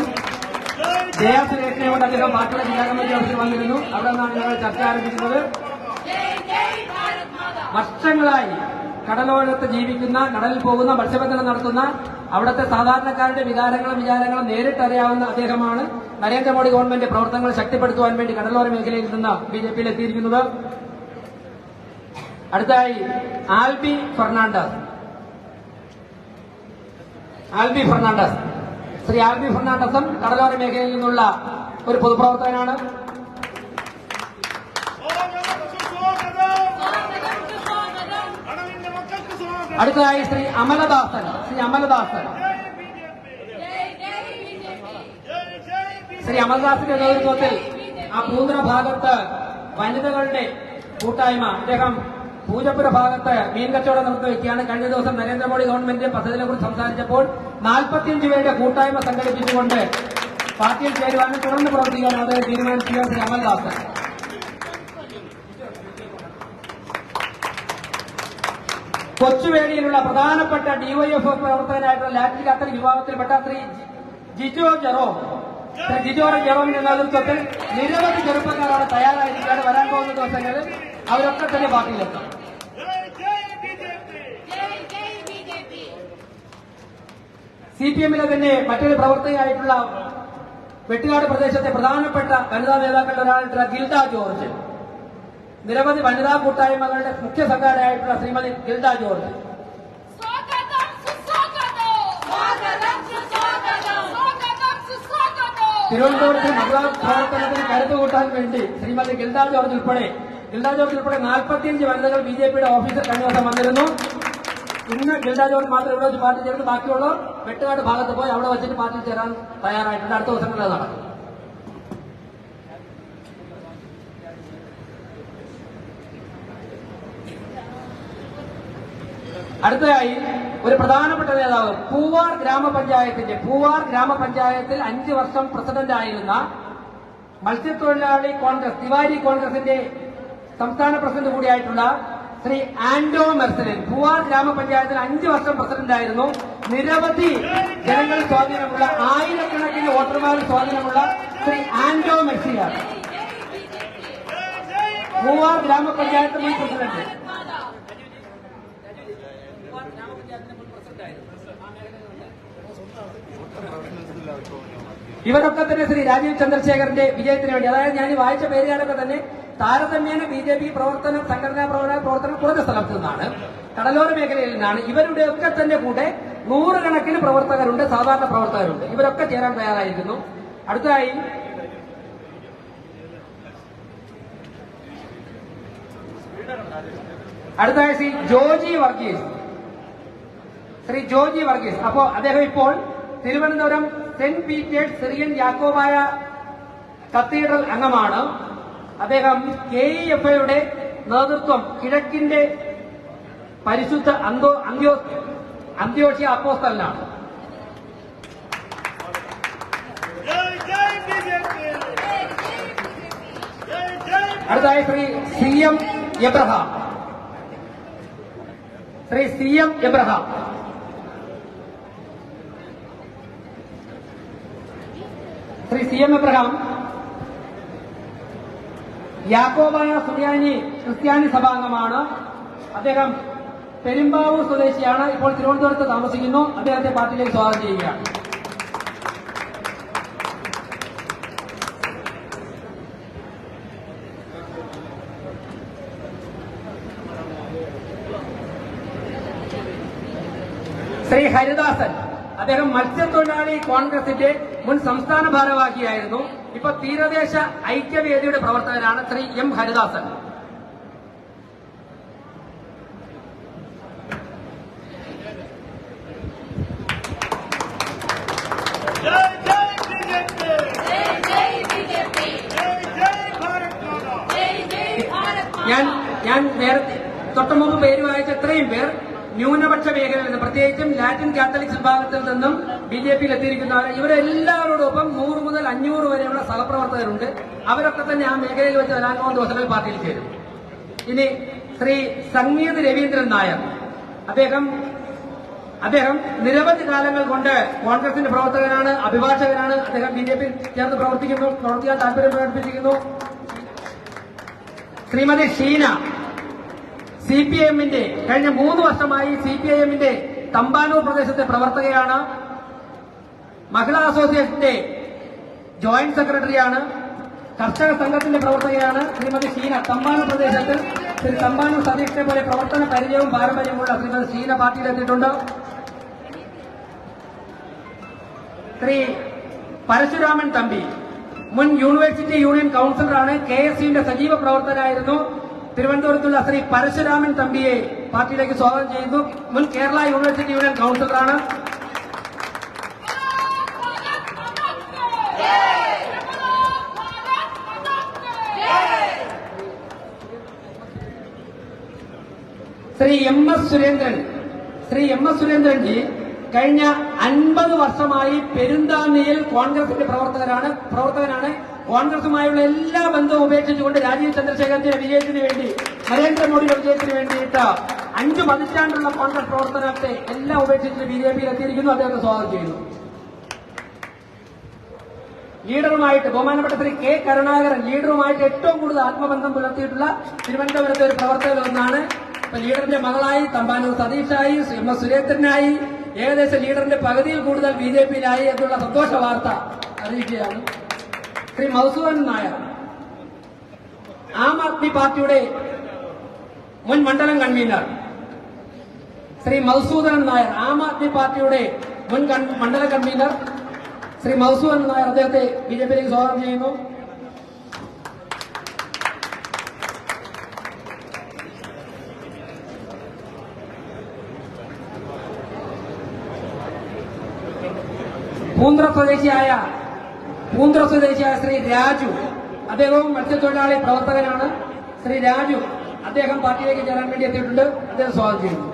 ജയ സുരേഷിനെ കൊണ്ട് അദ്ദേഹം പാർട്ടിയുടെ ജില്ലാ കമ്മിറ്റി ഓഫീസിൽ വന്നിരുന്നു. അവിടെ നിന്നാണ് ഞങ്ങൾ ചർച്ച ആരംഭിക്കുന്നത്. വർഷങ്ങളായി കടലോരത്ത് ജീവിക്കുന്ന, കടലിൽ പോകുന്ന, മത്സ്യബന്ധനം നടത്തുന്ന അവിടുത്തെ സാധാരണക്കാരുടെ വിചാരങ്ങളും നേരിട്ടറിയാവുന്ന അദ്ദേഹമാണ് നരേന്ദ്രമോദി ഗവൺമെന്റ് പ്രവർത്തനങ്ങൾ ശക്തിപ്പെടുത്തുവാൻ വേണ്ടി കടലോര മേഖലയിൽ നിന്ന് ബിജെപിയിൽ എത്തിയിരിക്കുന്നത്. അടുത്തതായി ആൽബി ഫെർണാണ്ടസ്. ശ്രീ ആൽബി ഫെർണാണ്ടസും കടലോര മേഖലയിൽ നിന്നുള്ള ഒരു പൊതുപ്രവർത്തകനാണ്. അടുത്തതായി ശ്രീ അമലദാസൻ. ശ്രീ അമൽദാസിന്റെ നേതൃത്വത്തിൽ ആ പൂന്തുറ ഭാഗത്ത് വനിതകളുടെ കൂട്ടായ്മ, അദ്ദേഹം പൂജപ്പുര ഭാഗത്ത് മീൻ കച്ചവടം നടത്തി വയ്ക്കുകയാണ്. കഴിഞ്ഞ ദിവസം നരേന്ദ്രമോദി ഗവൺമെന്റ് പദ്ധതിയെ കുറിച്ച് സംസാരിച്ചപ്പോൾ 45 പേരുടെ കൂട്ടായ്മ സംഘടിപ്പിച്ചുകൊണ്ട് പാർട്ടിയിൽ ചേരുവാനും തുടർന്ന് പ്രവർത്തിക്കാനും അദ്ദേഹം തീരുമാനിക്കുകയാണ്. ശ്രീ അമൽദാസൻ. കൊച്ചുവേളിയിലുള്ള പ്രധാനപ്പെട്ട ഡിവൈഎഫ്ഐ പ്രവർത്തകനായിട്ടുള്ള ലാറ്റിൻ കാത്തലിക് വിഭാഗത്തിൽപ്പെട്ട ശ്രീ ജിജോ ജെറോമിന്റെ നേതൃത്വത്തിൽ നിരവധി ചെറുപ്പക്കാരാണ് തയ്യാറായിരിക്കുകയാണ്. വരാൻ പോകുന്ന ദിവസങ്ങളിൽ അവരൊക്കെ തന്നെ പാർട്ടിയിലെത്തും. സിപിഎമ്മിലെ തന്നെ മറ്റൊരു പ്രവർത്തകയായിട്ടുള്ള വെട്ടുകാട് പ്രദേശത്തെ പ്രധാനപ്പെട്ട വനിതാ നേതാക്കളുടെ ഒരാളായിട്ടുള്ള ഗിൽഡ ജോർജ്, നിരവധി വനിതാ കൂട്ടായ്മകളുടെ മുഖ്യ സംഘാടകയായിട്ടുള്ള ശ്രീമതി ഗിൽഡ ജോർജ്. തിരുവനന്തപുരത്ത് മഹിളാ പ്രവർത്തനത്തിന് കരുത്തുകൂട്ടാൻ വേണ്ടി ശ്രീമതി ഗിൽഡ ജോർജ് ഉൾപ്പെടെ 45 വനിതകൾ ബിജെപിയുടെ ഓഫീസിൽ കഴിഞ്ഞ ദിവസം വന്നിരുന്നു. ഇന്ന് ഗിൽഡ ജോർജ് മാത്രം ഇവിടെ വെച്ച് പാർട്ടി ചേർന്ന് ബാക്കിയുള്ളവർ വെട്ടുകാട് ഭാഗത്ത് പോയി അവിടെ വെച്ചിട്ട് പാർട്ടിയിൽ ചേരാൻ തയ്യാറായിട്ടുണ്ട്. അടുത്ത ദിവസങ്ങളിൽ നടക്കും. അടുത്തതായി ഒരു പ്രധാനപ്പെട്ട നേതാവ് പൂവാർ ഗ്രാമപഞ്ചായത്തിൽ 5 വർഷം പ്രസിഡന്റ് ആയിരുന്ന മത്സ്യത്തൊഴിലാളി കോൺഗ്രസ് തിവാരി കോൺഗ്രസിന്റെ സംസ്ഥാന പ്രസിഡന്റ് കൂടിയായിട്ടുള്ള ശ്രീ ആന്റോ മെർസലിൻ. പൂവാർ ഗ്രാമപഞ്ചായത്തിൽ 5 വർഷം പ്രസിഡന്റ് ആയിരുന്നു. നിരവധി ജനങ്ങൾ സ്വാധീനമുള്ള, ആയിരക്കണക്കിന് വോട്ടർമാരിൽ സ്വാധീനമുള്ള ശ്രീ ആന്റോ മെർസിയാണ് പൂവാർ ഗ്രാമപഞ്ചായത്ത് മുൻ പ്രസിഡന്റ്. ഇവരൊക്കെ തന്നെ ശ്രീ രാജീവ് ചന്ദ്രശേഖരന്റെ വിജയത്തിന് വേണ്ടി, അതായത് ഞാൻ വായിച്ച പേരുകാരൊക്കെ തന്നെ താരതമ്യേന ബിജെപി സംഘടനാ പ്രവർത്തനം കുറഞ്ഞ സ്ഥലത്ത് നിന്നാണ്, കടലോര മേഖലയിൽ നിന്നാണ്. ഇവരുടെയൊക്കെ തന്നെ കൂടെ 100 കണക്കിന് പ്രവർത്തകരുണ്ട്, സാധാരണ പ്രവർത്തകരുണ്ട്. ഇവരൊക്കെ ചേരാൻ തയ്യാറായിരിക്കുന്നു. അടുത്തതായി ശ്രീ ജോജി വർഗീസ്. അപ്പോ അദ്ദേഹം ഇപ്പോൾ തിരുവനന്തപുരം സെന്റ് പീറ്റേഴ്സ് സിറിയൻ യാക്കോബായ കത്തീഡ്രൽ അംഗമാണ്. അദ്ദേഹം KEFയുടെ നേതൃത്വം കിഴക്കിന്റെ പരിശുദ്ധ അന്ത്യോഷ്യ അപ്പോസ്തലനാണ്. അടുത്തായി ശ്രീ സി എം എബ്രഹാം. യാക്കോബായ സുറിയാനി ക്രിസ്ത്യാനി സഭാംഗമാണ്. അദ്ദേഹം പെരുമ്പാവൂർ സ്വദേശിയാണ്. ഇപ്പോൾ തിരുവനന്തപുരത്ത് താമസിക്കുന്നു. അദ്ദേഹത്തെ പാർട്ടിയിലേക്ക് സ്വാഗതം ചെയ്യുകയാണ്. ശ്രീ ഹരിദാസൻ. അദ്ദേഹം മത്സ്യത്തൊഴിലാളി കോൺഗ്രസിന്റെ മുൻ സംസ്ഥാന ഭാരവാഹിയായിരുന്നു. ഇപ്പൊ തീരദേശ ഐക്യവേദിയുടെ പ്രവർത്തകനാണ് ശ്രീ എം ഹരിദാസൻ. ഞാൻ നേരത്തെ തൊട്ടു മുമ്പ് പേര് വായിച്ച ഇത്രയും പേർ ന്യൂനപക്ഷ മേഖലയിൽ നിന്ന്, പ്രത്യേകിച്ചും ലാറ്റിൻ കാത്തലിക്സ് വിഭാഗത്തിൽ നിന്നും BJPയിൽ എത്തിയിരിക്കുന്നവർ, ഇവരെല്ലാവരോടൊപ്പം 100 മുതൽ 500 വരെയുള്ള സഹപ്രവർത്തകരുണ്ട്. അവരൊക്കെ തന്നെ ആ മേഖലയിൽ വെച്ച് വരാൻ പോകുന്ന ദിവസങ്ങളിൽ പാർട്ടിയിൽ ചേരും. ഇനി ശ്രീ സംഗീത് രവീന്ദ്രൻ നായർ, അദ്ദേഹം നിരവധി കാലങ്ങൾ കൊണ്ട് കോൺഗ്രസിന്റെ പ്രവർത്തകനാണ്, അഭിഭാഷകനാണ്. അദ്ദേഹം BJPയിൽ ചേർന്ന് പ്രവർത്തിക്കാൻ താല്പര്യം പ്രകടിപ്പിച്ചിരിക്കുന്നു. ശ്രീമതി ഷീന, CPIMന്റെ കഴിഞ്ഞ 3 വർഷമായി CPIMന്റെ തമ്പാനൂർ പ്രദേശത്തെ പ്രവർത്തകയാണ്. മഹിളാ അസോസിയേഷന്റെ ജോയിന്റ് സെക്രട്ടറിയാണ്. കർഷക സംഘത്തിന്റെ പ്രവർത്തകയാണ് ശ്രീമതി ഷീന. തമ്പാനൂർ പ്രദേശത്തിൽ ശ്രീ തമ്പാനൂർ സതീഷിനെ പോലെ പ്രവർത്തന പരിചയവും പാരമ്പര്യമുള്ള ശ്രീമതി ഷീന പാർട്ടിയിലെത്തിയിട്ടുണ്ട്. ശ്രീ പരശുരാമൻ തമ്പി, മുൻ യൂണിവേഴ്സിറ്റി യൂണിയൻ കൌൺസിലറാണ്. KSUവിന്റെ സജീവ പ്രവർത്തകനായിരുന്നു. തിരുവനന്തപുരത്തുള്ള ശ്രീ പരശുരാമൻ തമ്പിയെ പാർട്ടിയിലേക്ക് സ്വാഗതം ചെയ്യുന്നു. മുൻ കേരള യൂണിവേഴ്സിറ്റി യൂണിയൻ കൌൺസിലറാണ്. ശ്രീ MS സുരേന്ദ്രൻജി കഴിഞ്ഞ 50 വർഷമായി പെരുന്താന്നിയിൽ കോൺഗ്രസിന്റെ പ്രവർത്തകനാണ്. കോൺഗ്രസുമായുള്ള എല്ലാ ബന്ധവും ഉപേക്ഷിച്ചുകൊണ്ട് രാജീവ് ചന്ദ്രശേഖരന്റെ വിജയത്തിന് വേണ്ടി, നരേന്ദ്രമോദിയുടെ വിജയത്തിന് വേണ്ടിയിട്ട് 5 പതിറ്റാണ്ടുള്ള കോൺഗ്രസ് പ്രവർത്തനത്തെ എല്ലാം ഉപേക്ഷിച്ച് BJPയിൽ എത്തിയിരിക്കുന്നു. അദ്ദേഹത്തെ സ്വാഗതം ചെയ്യുന്നു. ലീഡറുമായിട്ട് ബഹുമാനപ്പെട്ട ശ്രീ K കരുണാകരൻ, ലീഡറുമായിട്ട് ഏറ്റവും കൂടുതൽ ആത്മബന്ധം പുലർത്തിയിട്ടുള്ള തിരുവനന്തപുരത്തെ ഒരു പ്രവർത്തകരൊന്നാണ്. ഇപ്പൊ ലീഡറിന്റെ മകളായി, തമ്പാനൂർ സതീഷായി, MS സുരേന്ദ്രനായി, ഏകദേശം ലീഡറിന്റെ പകുതിയിൽ കൂടുതൽ BJPയിലായി എന്നുള്ള സന്തോഷ വാർത്ത അറിയിക്കുകയാണ്. ശ്രീ മധുസൂദൻ നായർ, ആം ആദ്മി പാർട്ടിയുടെ മുൻ മണ്ഡലം കൺവീനർ. ശ്രീ മധുസൂദനൻ നായർ, ആം ആദ്മി പാർട്ടിയുടെ മുൻ മണ്ഡലം കൺവീനർ ശ്രീ മധുസൂദനൻ നായർ, അദ്ദേഹത്തെ BJPയിലേക്ക് സ്വാഗതം ചെയ്യുന്നു. പൂന്ത്ര സ്വദേശിയായ ശ്രീ രാജു, അദ്ദേഹവും മത്സ്യത്തൊഴിലാളി പ്രവർത്തകനാണ്. ശ്രീ രാജു, അദ്ദേഹം പാർട്ടിയിലേക്ക് ചേരാൻ വേണ്ടി എത്തിയിട്ടുണ്ട്. അദ്ദേഹം സ്വാഗതം ചെയ്യുന്നു.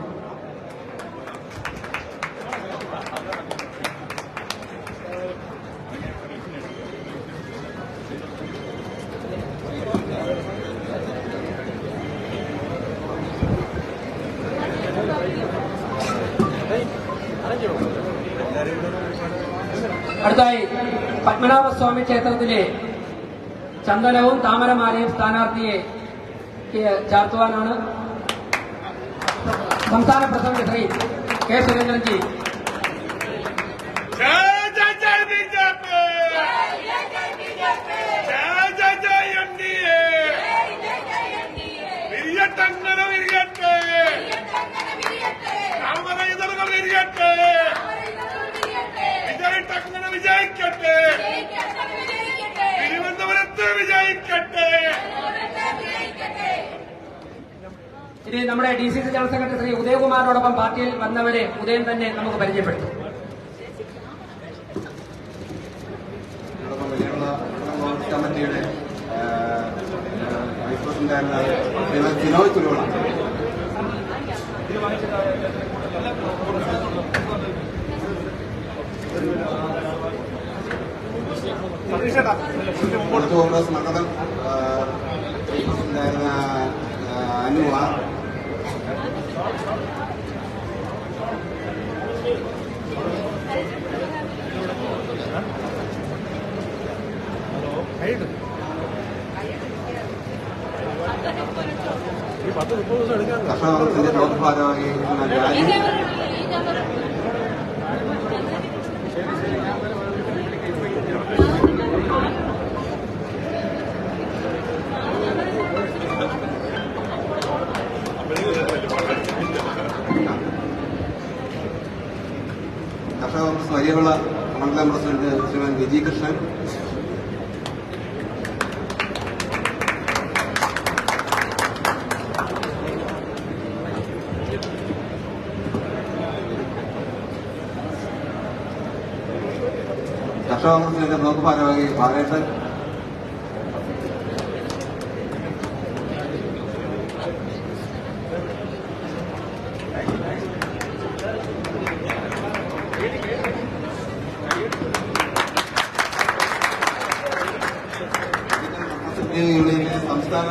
അടുത്തായി പത്മനാഭസ്വാമി ക്ഷേത്രത്തിലെ ചന്ദനവും താമരമാലയും സ്ഥാനാർത്ഥിയെ ചാർത്തുവാനാണ് സംസ്ഥാന പ്രസിഡന്റ് ശ്രീ K സുരേന്ദ്രൻജി. വിജയിക്കട്ടെ, തിരുവനന്തപുരത്ത് വിജയിക്കട്ടെ. ഇനി നമ്മുടെ DCC ജനറൽ സെക്രട്ടറി ശ്രീ ഉദയകുമാറിനോടൊപ്പം പാർട്ടിയിൽ വന്നവരെ ഉദയൻ തന്നെ നമുക്ക് പരിചയപ്പെടുത്തും. കമ്മിറ്റിയുടെ വൈസ് പ്രസിഡന്റായിരുന്ന വിനോദ് തുരുവള, കോൺഗ്രസ് മണ്ഡലം പ്രസിഡന്റായിരുന്ന അനുവ, കർഷകത്തിന്റെ ബ്ലോക്ക് ഭാരവാഹി കർഷക കോൺഗ്രസ് വലിയവിള മണ്ഡലം പ്രസിഡന്റ് ശ്രീമാൻ വിജി കൃഷ്ണൻ, കർഷക കോൺഗ്രസിന്റെ ബ്ലോക്ക് ഭാരവാഹി ബാലേട്ടൻ, യൂണിയന്റെ സംസ്ഥാന